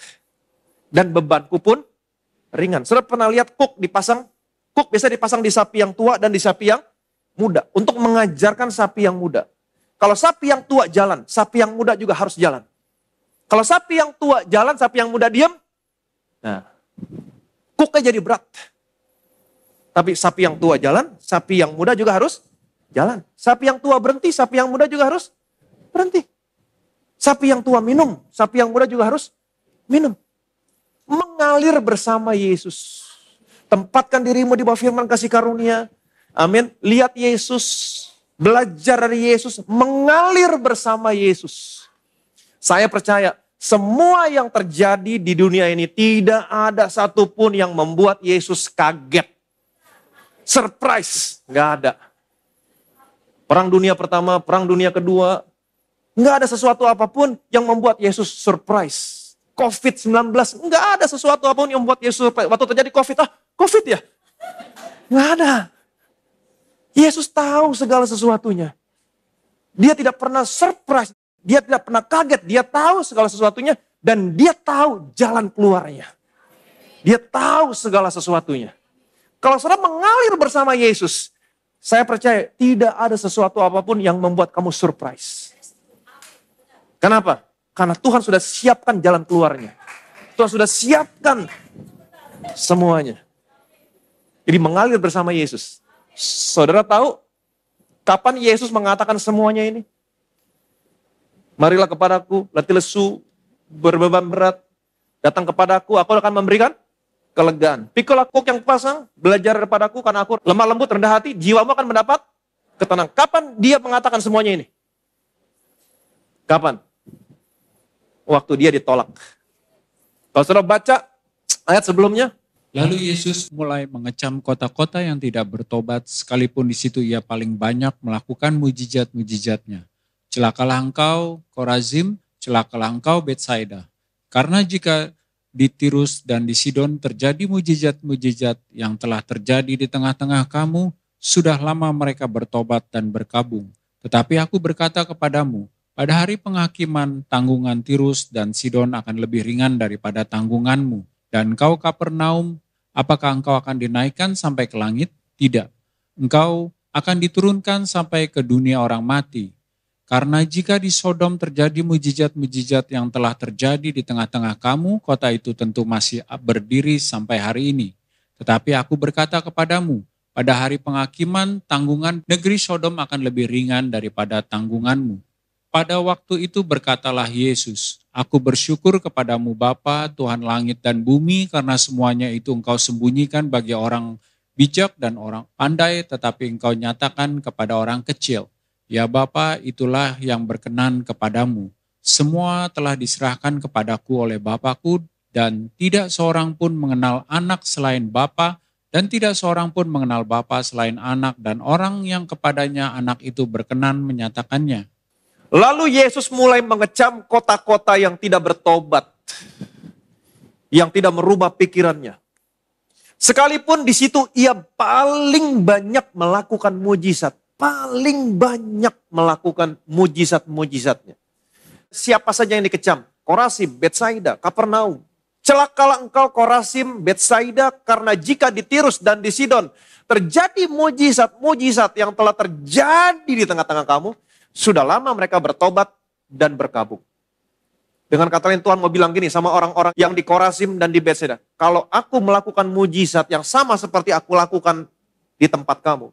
Dan bebanku pun ringan. Saudara pernah lihat kuk dipasang? Kuk biasa dipasang di sapi yang tua dan di sapi yang muda. Untuk mengajarkan sapi yang muda. Kalau sapi yang tua jalan, sapi yang muda juga harus jalan. Kalau sapi yang tua jalan, sapi yang muda diam. Nah, kuknya jadi berat. Tapi sapi yang tua jalan, sapi yang muda juga harus jalan. Sapi yang tua berhenti, sapi yang muda juga harus berhenti. Sapi yang tua minum, sapi yang muda juga harus minum. Mengalir bersama Yesus. Tempatkan dirimu di bawah firman kasih karunia. Amin. Lihat Yesus. Belajar dari Yesus. Mengalir bersama Yesus. Saya percaya semua yang terjadi di dunia ini tidak ada satupun yang membuat Yesus kaget. Surprise. Nggak ada. Perang dunia pertama, perang dunia kedua. Nggak ada sesuatu apapun yang membuat Yesus surprise. COVID-19, nggak ada sesuatu apapun yang membuat Yesus surprise. Waktu terjadi COVID, COVID ya? Nggak ada. Yesus tahu segala sesuatunya. Dia tidak pernah surprise. Dia tidak pernah kaget. Dia tahu segala sesuatunya. Dan dia tahu jalan keluarnya. Dia tahu segala sesuatunya. Kalau saudara mengalir bersama Yesus, saya percaya tidak ada sesuatu apapun yang membuat kamu surprise. Kenapa? Karena Tuhan sudah siapkan jalan keluarnya. Tuhan sudah siapkan semuanya. Jadi mengalir bersama Yesus. Saudara tahu kapan Yesus mengatakan semuanya ini? Marilah kepadaku, letih lesu, berbeban berat. Datang kepadaku, aku akan memberikan kelegaan. Pikulah kuk yang pasang, belajar daripada-Aku karena aku lemah lembut, rendah hati, jiwamu akan mendapat ketenangan. Kapan dia mengatakan semuanya ini? Kapan? Waktu dia ditolak. Kalau saudara baca ayat sebelumnya, lalu Yesus mulai mengecam kota-kota yang tidak bertobat, sekalipun di situ ia paling banyak melakukan mujizat-mujizatnya. Celakalah engkau, Korazim, celakalah engkau, Betsaida. Karena jika di Tirus dan di Sidon terjadi mujizat-mujizat yang telah terjadi di tengah-tengah kamu, sudah lama mereka bertobat dan berkabung. Tetapi aku berkata kepadamu, Pada hari penghakiman, tanggungan Tirus dan Sidon akan lebih ringan daripada tanggunganmu. Dan engkau Kapernaum, apakah engkau akan dinaikkan sampai ke langit? Tidak. Engkau akan diturunkan sampai ke dunia orang mati. Karena jika di Sodom terjadi mujizat-mujizat yang telah terjadi di tengah-tengah kamu, kota itu tentu masih berdiri sampai hari ini. Tetapi aku berkata kepadamu, pada hari penghakiman, tanggungan negeri Sodom akan lebih ringan daripada tanggunganmu. Pada waktu itu berkatalah Yesus, aku bersyukur kepadamu Bapa, Tuhan langit dan bumi, karena semuanya itu engkau sembunyikan bagi orang bijak dan orang pandai, tetapi engkau nyatakan kepada orang kecil. Ya Bapa, itulah yang berkenan kepadamu. Semua telah diserahkan kepadaku oleh Bapakku, dan tidak seorang pun mengenal anak selain Bapa, dan tidak seorang pun mengenal Bapa selain anak, dan orang yang kepadanya anak itu berkenan menyatakannya. Lalu Yesus mulai mengecam kota-kota yang tidak bertobat, yang tidak merubah pikirannya. Sekalipun di situ ia paling banyak melakukan mujizat, paling banyak melakukan mujizat-mujizatnya. Siapa saja yang dikecam? Korazim, Betsaida, Kapernaum. Celakalah engkau Korazim, Betsaida, karena jika di Tirus dan di Sidon terjadi mujizat-mujizat yang telah terjadi di tengah-tengah kamu, sudah lama mereka bertobat dan berkabung. Dengan kata lain Tuhan mau bilang gini sama orang-orang yang di Korazim dan di Betsaida. Kalau aku melakukan mujizat yang sama seperti aku lakukan di tempat kamu,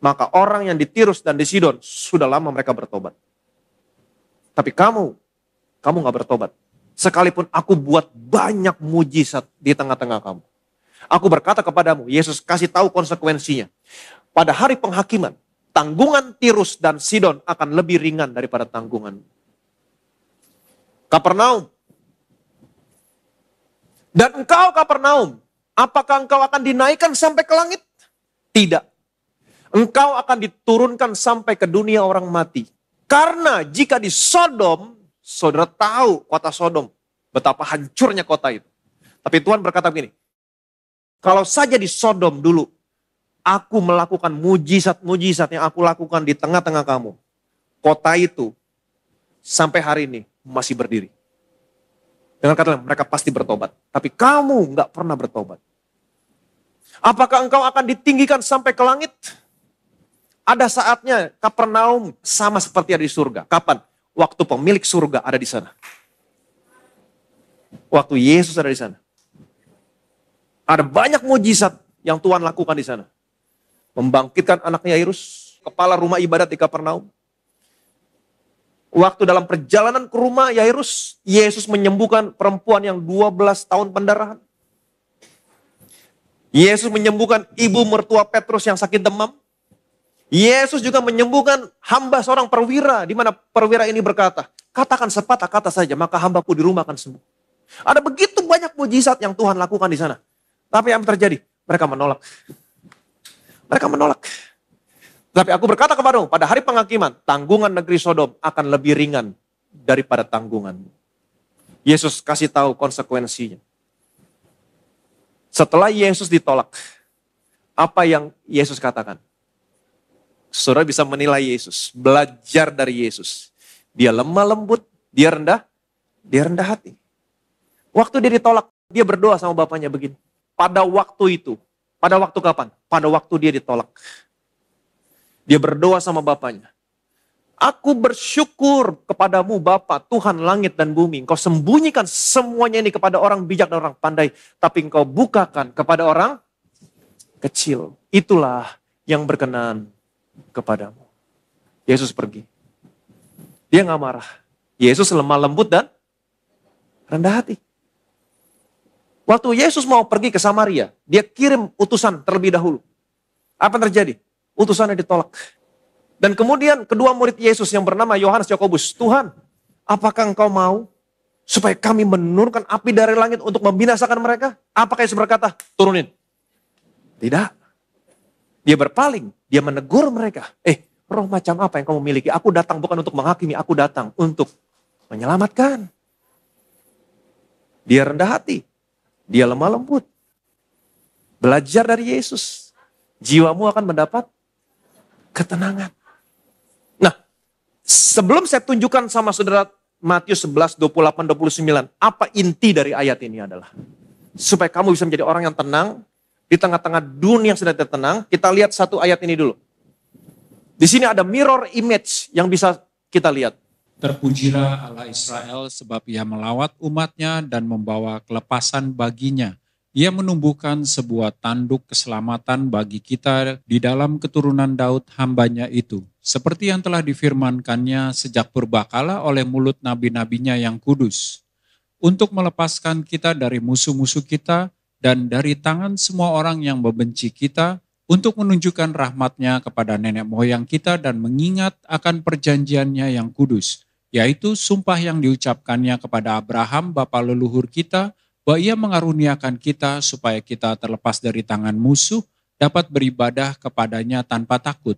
maka orang yang di Tirus dan di Sidon sudah lama mereka bertobat. Tapi kamu gak bertobat. Sekalipun aku buat banyak mujizat di tengah-tengah kamu. Aku berkata kepadamu, Yesus kasih tahu konsekuensinya. Pada hari penghakiman, tanggungan Tirus dan Sidon akan lebih ringan daripada tanggungan Kapernaum. Dan engkau Kapernaum, apakah engkau akan dinaikkan sampai ke langit? Tidak. Engkau akan diturunkan sampai ke dunia orang mati. Karena jika di Sodom, saudara tahu kota Sodom, betapa hancurnya kota itu. Tapi Tuhan berkata begini, kalau saja di Sodom dulu, aku melakukan mujizat-mujizat yang aku lakukan di tengah-tengah kamu, kota itu sampai hari ini masih berdiri. Dengan kata lain, mereka pasti bertobat. Tapi kamu nggak pernah bertobat. Apakah engkau akan ditinggikan sampai ke langit? Ada saatnya Kapernaum sama seperti ada di surga. Kapan? Waktu pemilik surga ada di sana. Waktu Yesus ada di sana. Ada banyak mujizat yang Tuhan lakukan di sana. Membangkitkan anaknya Yairus, kepala rumah ibadat di Kapernaum. Waktu dalam perjalanan ke rumah Yairus, Yesus menyembuhkan perempuan yang 12 tahun pendarahan. Yesus menyembuhkan ibu mertua Petrus yang sakit demam. Yesus juga menyembuhkan hamba seorang perwira, di mana perwira ini berkata, katakan sepatah kata saja, maka hambaku di rumah akan sembuh. Ada begitu banyak mujizat yang Tuhan lakukan di sana. Tapi yang terjadi? Mereka menolak. Mereka menolak. Tapi aku berkata kepadamu, pada hari penghakiman, tanggungan negeri Sodom akan lebih ringan daripada tanggungan. Yesus kasih tahu konsekuensinya. Setelah Yesus ditolak, apa yang Yesus katakan? Saudara bisa menilai Yesus, belajar dari Yesus. Dia lemah lembut, dia rendah hati. Waktu dia ditolak, dia berdoa sama bapaknya begini. Pada waktu itu, pada waktu kapan? Pada waktu dia ditolak. Dia berdoa sama bapaknya. Aku bersyukur kepadamu Bapa, Tuhan langit dan bumi. Engkau sembunyikan semuanya ini kepada orang bijak dan orang pandai. Tapi engkau bukakan kepada orang kecil. Itulah yang berkenan kepadamu. Yesus pergi. Dia gak marah. Yesus lemah lembut dan rendah hati. Waktu Yesus mau pergi ke Samaria, dia kirim utusan terlebih dahulu. Apa yang terjadi? Utusannya ditolak. Dan kemudian kedua murid Yesus yang bernama Yohanes Yakobus, Tuhan, apakah engkau mau supaya kami menurunkan api dari langit untuk membinasakan mereka? Apakah Yesus berkata, turunin? Tidak. Dia berpaling, dia menegur mereka. Roh macam apa yang kamu miliki? Aku datang bukan untuk menghakimi, aku datang untuk menyelamatkan. Dia rendah hati, dia lemah lembut. Belajar dari Yesus, jiwamu akan mendapat ketenangan. Nah, Sebelum saya tunjukkan sama saudara Matius 11, 28, 29. Apa inti dari ayat ini adalah? Supaya kamu bisa menjadi orang yang tenang. Di tengah-tengah dunia yang sedang tidak tenang. Kita lihat satu ayat ini dulu. Di sini ada mirror image yang bisa kita lihat. Terpujilah Allah Israel sebab ia melawat umatnya dan membawa kelepasan baginya. Ia menumbuhkan sebuah tanduk keselamatan bagi kita di dalam keturunan Daud hambanya itu. Seperti yang telah difirmankannya sejak purbakala oleh mulut nabi-nabinya yang kudus. Untuk melepaskan kita dari musuh-musuh kita dan dari tangan semua orang yang membenci kita, untuk menunjukkan rahmatnya kepada nenek moyang kita dan mengingat akan perjanjiannya yang kudus, yaitu sumpah yang diucapkannya kepada Abraham bapa leluhur kita, bahwa ia mengaruniakan kita supaya kita terlepas dari tangan musuh, dapat beribadah kepadanya tanpa takut.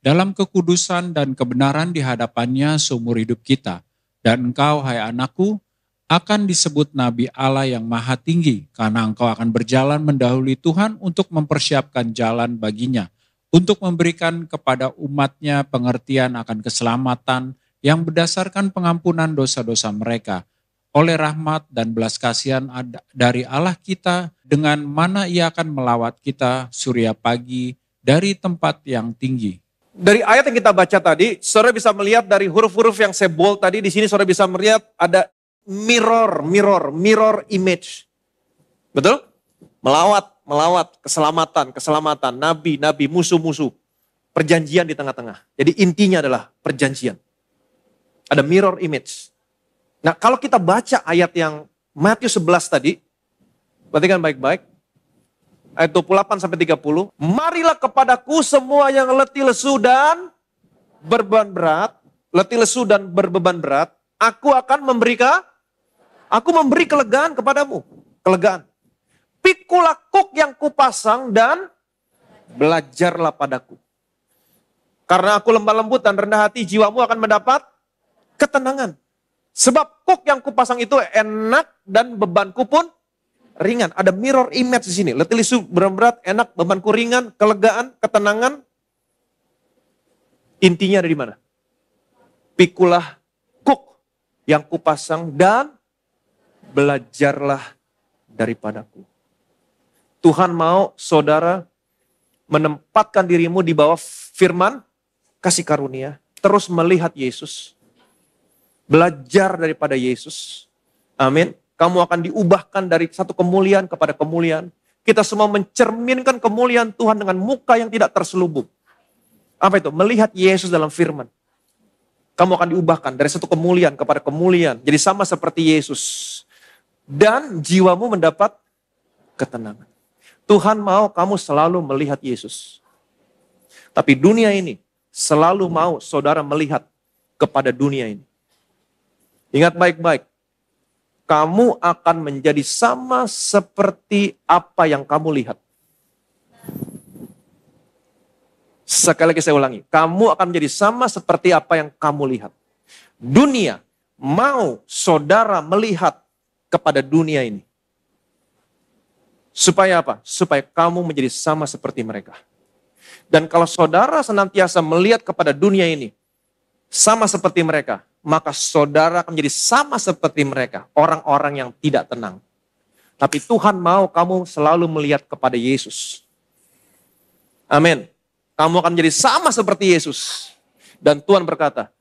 Dalam kekudusan dan kebenaran di hadapannya seumur hidup kita. Dan engkau, hai anakku, akan disebut Nabi Allah yang Maha Tinggi, karena engkau akan berjalan mendahului Tuhan untuk mempersiapkan jalan baginya, untuk memberikan kepada umatnya pengertian akan keselamatan yang berdasarkan pengampunan dosa-dosa mereka, oleh rahmat dan belas kasihan dari Allah kita, dengan mana ia akan melawat kita surya pagi dari tempat yang tinggi. Dari ayat yang kita baca tadi, saudara bisa melihat dari huruf-huruf yang saya bold tadi, di sini saudara bisa melihat ada mirror image. Betul? Melawat, keselamatan, nabi, musuh-musuh. Perjanjian di tengah-tengah. Jadi intinya adalah perjanjian. Ada mirror image. Nah, kalau kita baca ayat yang Matius 11 tadi, perhatikan baik-baik. Ayat 28 sampai 30. Marilah kepadaku semua yang letih lesu dan berbeban berat. Aku akan memberi kelegaan kepadamu. Kelegaan. Pikulah kuk yang kupasang dan belajarlah padaku. Karena aku lemah lembut dan rendah hati, jiwamu akan mendapat ketenangan. Sebab kuk yang kupasang itu enak dan bebanku pun ringan. Ada mirror image di sini. Letih lesu, berat, enak, bebanku ringan, kelegaan, ketenangan. Intinya ada di mana? Pikulah kuk yang kupasang dan belajarlah daripadaku. Tuhan mau saudara menempatkan dirimu di bawah firman kasih karunia. Terus melihat Yesus. Belajar daripada Yesus. Amin. Kamu akan diubahkan dari satu kemuliaan kepada kemuliaan. Kita semua mencerminkan kemuliaan Tuhan dengan muka yang tidak terselubung. Apa itu? Melihat Yesus dalam firman. Kamu akan diubahkan dari satu kemuliaan kepada kemuliaan. Jadi sama seperti Yesus. Dan jiwamu mendapat ketenangan. Tuhan mau kamu selalu melihat Yesus. Tapi dunia ini selalu mau saudara melihat kepada dunia ini. Ingat baik-baik. Kamu akan menjadi sama seperti apa yang kamu lihat. Sekali lagi saya ulangi. Kamu akan menjadi sama seperti apa yang kamu lihat. Dunia mau saudara melihat kepada dunia ini. Supaya apa? Supaya kamu menjadi sama seperti mereka. Dan kalau saudara senantiasa melihat kepada dunia ini, sama seperti mereka, maka saudara akan menjadi sama seperti mereka. Orang-orang yang tidak tenang. Tapi Tuhan mau kamu selalu melihat kepada Yesus. Amin. Kamu akan menjadi sama seperti Yesus. Dan Tuhan berkata,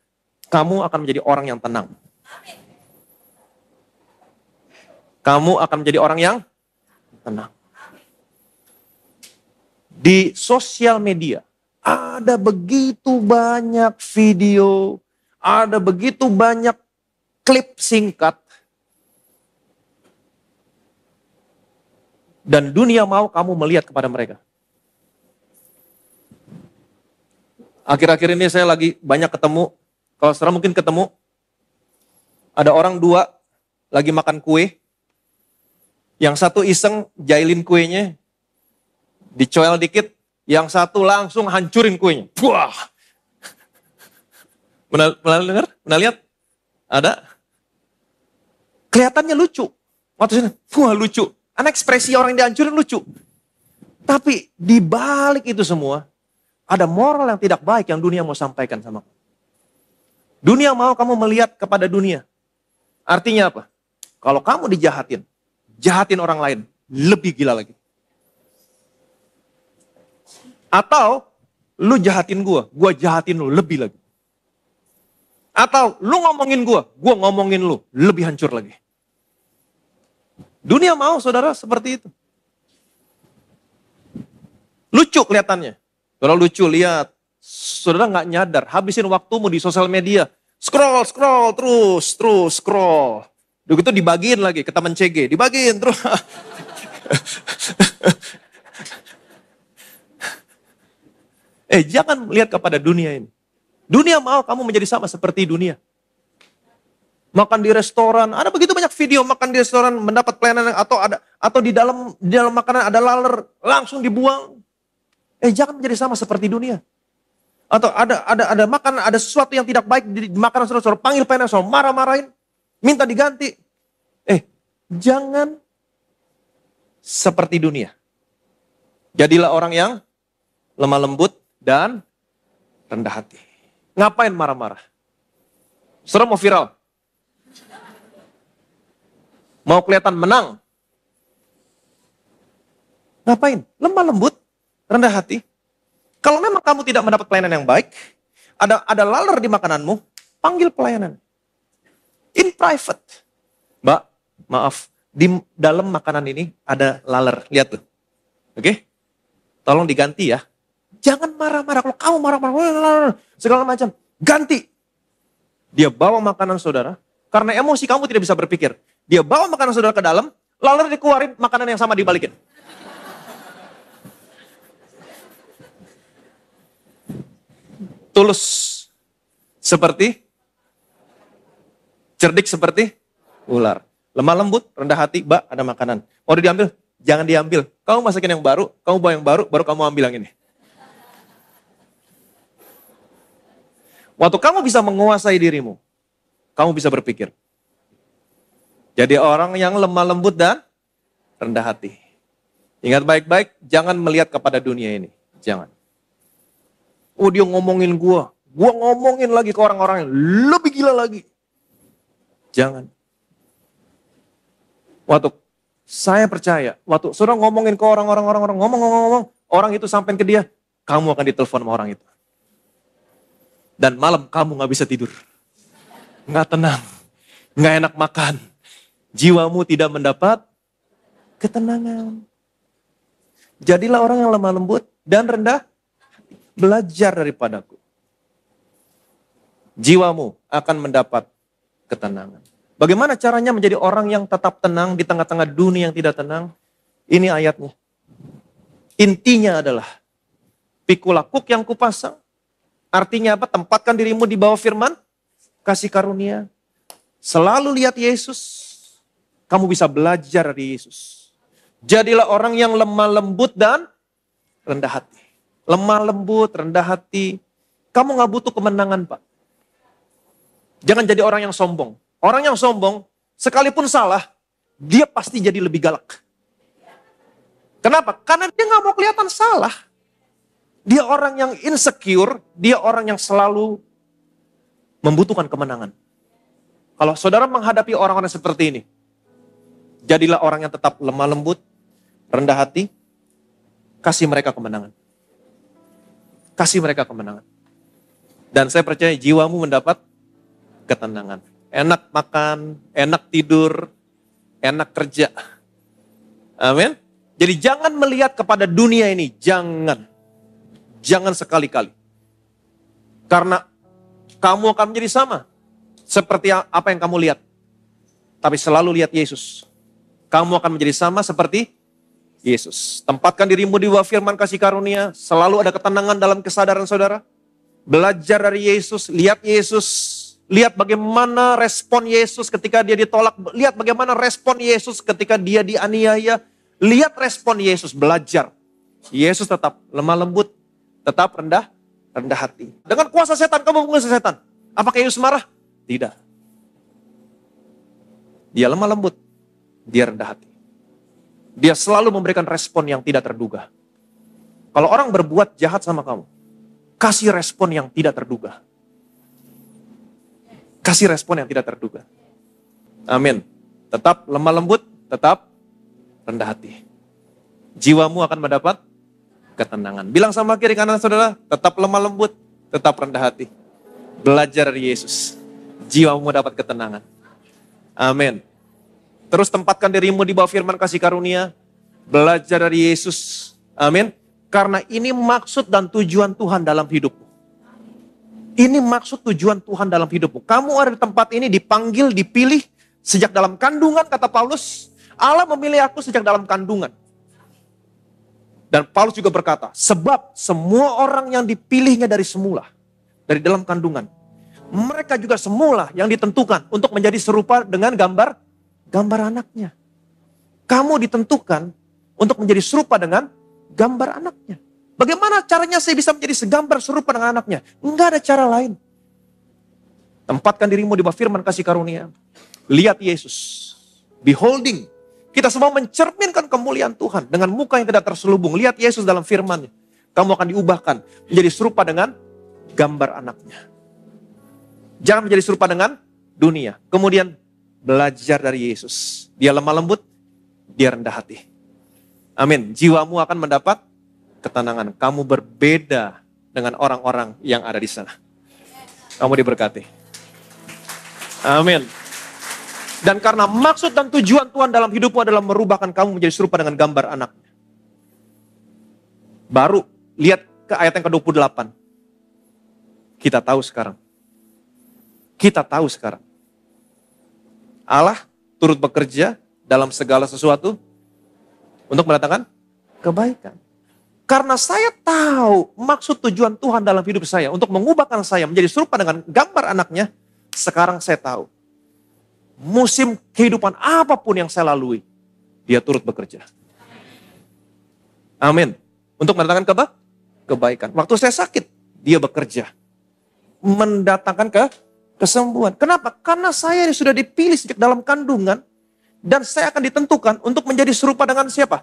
kamu akan menjadi orang yang tenang. Kamu akan menjadi orang yang tenang. Di sosial media, ada begitu banyak video, ada begitu banyak klip singkat. Dan dunia mau kamu melihat kepada mereka. Akhir-akhir ini saya lagi banyak ketemu, kalau saudara mungkin ketemu, ada orang dua lagi makan kue, yang satu iseng jailin kuenya, dicoel dikit, yang satu langsung hancurin kuenya. Wah! Pernah dengar? Pernah lihat? Ada? Kelihatannya lucu. Waktu sini, wah lucu. Karena ekspresi orang yang dihancurin lucu. Tapi di balik itu semua, ada moral yang tidak baik yang dunia mau sampaikan sama kamu. Dunia mau kamu melihat kepada dunia. Artinya apa? Kalau kamu dijahatin, jahatin orang lain, lebih gila lagi. Atau lu jahatin gua jahatin lu lebih lagi. Atau lu ngomongin gua ngomongin lu, lebih hancur lagi. Dunia mau saudara seperti itu. Lucu kelihatannya. Saudara lucu, lihat. Saudara nggak nyadar, habisin waktumu di sosial media. Scroll, terus scroll. Begitu dibagiin lagi ke teman CG, dibagiin terus. Jangan melihat kepada dunia ini. Dunia mau kamu menjadi sama seperti dunia. Makan di restoran, ada begitu banyak video makan di restoran mendapat pelayanan atau di dalam makanan ada laler, langsung dibuang. Jangan menjadi sama seperti dunia. Atau ada makanan, ada sesuatu yang tidak baik di makanan saudara, panggil pelayanan saudara, marah-marahin, minta diganti. Jangan seperti dunia. Jadilah orang yang lemah lembut dan rendah hati. Ngapain marah-marah? Saudara mau viral? Mau kelihatan menang? Ngapain? Lemah lembut, rendah hati. Kalau memang kamu tidak mendapat pelayanan yang baik, ada laler di makananmu, panggil pelayanan. In private. Mbak, maaf, di dalam makanan ini ada laler. Lihat tuh. Oke? Tolong diganti ya. Jangan marah-marah. Kalau kamu marah-marah, segala macam. Ganti. Dia bawa makanan saudara, karena emosi kamu tidak bisa berpikir. Dia bawa makanan saudara ke dalam, laler dikeluarin, makanan yang sama dibalikin. Tulus seperti, cerdik seperti ular. Lemah lembut, rendah hati, Mbak ada makanan. Mau diambil? Jangan diambil. Kamu masakin yang baru, kamu bawa yang baru, baru kamu ambil yang ini. Waktu kamu bisa menguasai dirimu, kamu bisa berpikir. Jadi orang yang lemah lembut dan rendah hati. Ingat baik-baik, jangan melihat kepada dunia ini. Jangan. Dia ngomongin gua ngomongin lagi ke orang-orang yang lebih gila lagi. Jangan. Waktu saya percaya, waktu saudara ngomongin ke orang-orang, ngomong, orang itu sampai ke dia, kamu akan ditelepon sama orang itu. Dan malam kamu gak bisa tidur. Gak tenang. Gak enak makan. Jiwamu tidak mendapat ketenangan. Jadilah orang yang lemah lembut dan rendah. Belajar daripadaku. Jiwamu akan mendapat ketenangan. Bagaimana caranya menjadi orang yang tetap tenang di tengah-tengah dunia yang tidak tenang? Ini ayatnya. Intinya adalah, pikul kuk yang kupasang. Artinya apa? Tempatkan dirimu di bawah firman kasih karunia. Selalu lihat Yesus. Kamu bisa belajar dari Yesus. Jadilah orang yang lemah lembut dan rendah hati. Lemah lembut, rendah hati. Kamu gak butuh kemenangan, Pak. Jangan jadi orang yang sombong. Orang yang sombong, sekalipun salah, dia pasti jadi lebih galak. Kenapa? Karena dia gak mau kelihatan salah. Dia orang yang insecure, dia orang yang selalu membutuhkan kemenangan. Kalau saudara menghadapi orang-orang seperti ini, jadilah orang yang tetap lemah lembut, rendah hati, kasih mereka kemenangan. Kasih mereka kemenangan. Dan saya percaya jiwamu mendapat ketenangan. Enak makan, enak tidur, enak kerja. Amin. Jadi jangan melihat kepada dunia ini, jangan. Jangan sekali-kali. Karena kamu akan menjadi sama. Seperti apa yang kamu lihat. Tapi selalu lihat Yesus. Kamu akan menjadi sama seperti Yesus. Tempatkan dirimu di bawah firman kasih karunia. Selalu ada ketenangan dalam kesadaran saudara. Belajar dari Yesus. Lihat Yesus. Lihat bagaimana respon Yesus ketika dia ditolak. Lihat bagaimana respon Yesus ketika dia dianiaya. Lihat respon Yesus. Belajar. Yesus tetap lemah lembut. Tetap rendah hati. Dengan kuasa setan kamu menguasai setan. Apakah Yesus marah? Tidak. Dia lemah lembut. Dia rendah hati. Dia selalu memberikan respon yang tidak terduga. Kalau orang berbuat jahat sama kamu, kasih respon yang tidak terduga. Kasih respon yang tidak terduga. Amin. Tetap lemah lembut, tetap rendah hati. Jiwamu akan mendapat ketenangan. Bilang sama kiri kanan saudara, tetap lemah lembut, tetap rendah hati. Belajar dari Yesus. Jiwamu dapat ketenangan. Amin. Terus tempatkan dirimu di bawah firman kasih karunia. Belajar dari Yesus. Amin. Karena ini maksud dan tujuan Tuhan dalam hidupmu. Ini maksud tujuan Tuhan dalam hidupmu. Kamu ada di tempat ini dipanggil, dipilih sejak dalam kandungan, kata Paulus. Allah memilih aku sejak dalam kandungan. Dan Paulus juga berkata, sebab semua orang yang dipilihnya dari semula, dari dalam kandungan, mereka juga semula yang ditentukan untuk menjadi serupa dengan gambar anaknya. Kamu ditentukan untuk menjadi serupa dengan gambar anaknya. Bagaimana caranya saya bisa menjadi segambar serupa dengan anaknya? Enggak ada cara lain. Tempatkan dirimu di bawah firman kasih karunia. Lihat Yesus. Beholding. Kita semua mencerminkan kemuliaan Tuhan dengan muka yang tidak terselubung. Lihat Yesus dalam firman-Nya. Kamu akan diubahkan menjadi serupa dengan gambar anaknya. Jangan menjadi serupa dengan dunia. Kemudian belajar dari Yesus. Dia lemah lembut, dia rendah hati. Amin. Jiwamu akan mendapat ketenangan. Kamu berbeda dengan orang-orang yang ada di sana. Kamu diberkati. Amin. Dan karena maksud dan tujuan Tuhan dalam hidupmu adalah merubahkan kamu menjadi serupa dengan gambar anaknya. Baru lihat ke ayat yang ke-28. Kita tahu sekarang. Kita tahu sekarang. Allah turut bekerja dalam segala sesuatu untuk mendatangkan kebaikan. Karena saya tahu maksud tujuan Tuhan dalam hidup saya untuk mengubahkan saya menjadi serupa dengan gambar anaknya, sekarang saya tahu. Musim kehidupan apapun yang saya lalui, dia turut bekerja. Amin. Untuk mendatangkan kebaikan. Waktu saya sakit, dia bekerja. Mendatangkan kesembuhan. Kenapa? Karena saya sudah dipilih sejak dalam kandungan, dan saya akan ditentukan untuk menjadi serupa dengan siapa?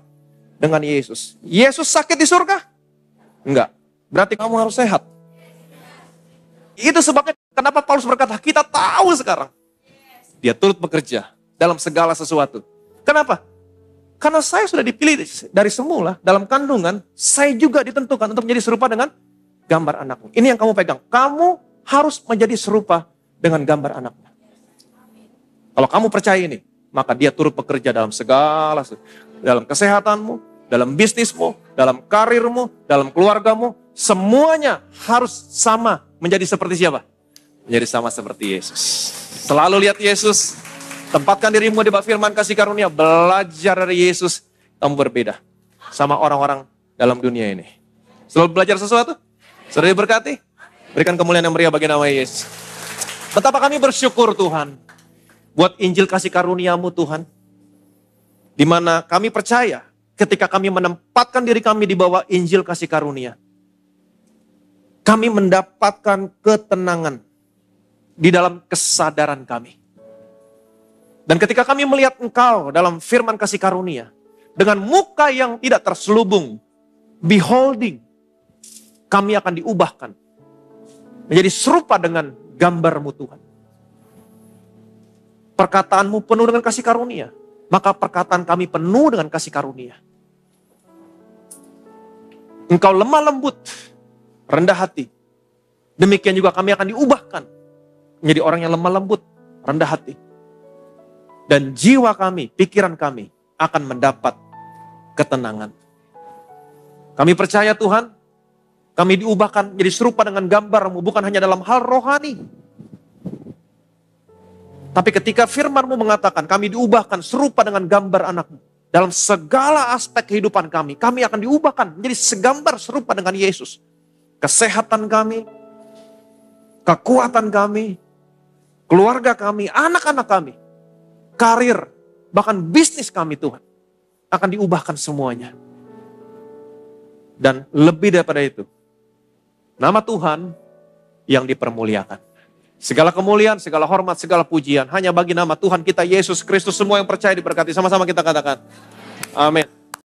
Dengan Yesus. Yesus sakit di surga? Enggak. Berarti kamu harus sehat. Itu sebabnya kenapa Paulus berkata, kita tahu sekarang. Dia turut bekerja dalam segala sesuatu. Kenapa? Karena saya sudah dipilih dari semula, dalam kandungan, saya juga ditentukan untuk menjadi serupa dengan gambar anakmu. Ini yang kamu pegang. Kamu harus menjadi serupa dengan gambar anaknya. Kalau kamu percaya ini, maka dia turut bekerja dalam segala sesuatu. Dalam kesehatanmu, dalam bisnismu, dalam karirmu, dalam keluargamu, semuanya harus sama menjadi seperti siapa? Menjadi sama seperti Yesus. Selalu lihat Yesus, tempatkan dirimu di bawah firman kasih karunia, belajar dari Yesus, kamu berbeda sama orang-orang dalam dunia ini. Selalu belajar sesuatu, sudah diberkati, berikan kemuliaan yang meriah bagi nama Yesus. Betapa kami bersyukur Tuhan, buat Injil kasih karuniamu Tuhan, di mana kami percaya ketika kami menempatkan diri kami di bawah Injil kasih karunia, kami mendapatkan ketenangan di dalam kesadaran kami. Dan ketika kami melihat Engkau dalam firman kasih karunia, dengan muka yang tidak terselubung, beholding, kami akan diubahkan menjadi serupa dengan gambar-Mu Tuhan. Perkataanmu penuh dengan kasih karunia, maka perkataan kami penuh dengan kasih karunia. Engkau lemah lembut, rendah hati. Demikian juga kami akan diubahkan menjadi orang yang lemah lembut, rendah hati. Dan jiwa kami, pikiran kami akan mendapat ketenangan. Kami percaya Tuhan, kami diubahkan menjadi serupa dengan gambar-Mu, bukan hanya dalam hal rohani. Tapi ketika firman-Mu mengatakan kami diubahkan serupa dengan gambar anak-Mu. Dalam segala aspek kehidupan kami akan diubahkan menjadi segambar serupa dengan Yesus. Kesehatan kami, kekuatan kami, keluarga kami, anak-anak kami, karir, bahkan bisnis kami Tuhan, akan diubahkan semuanya. Dan lebih daripada itu, nama Tuhan yang dipermuliakan. Segala kemuliaan, segala hormat, segala pujian hanya bagi nama Tuhan kita Yesus Kristus. Semua yang percaya diberkati. Sama-sama kita katakan amin.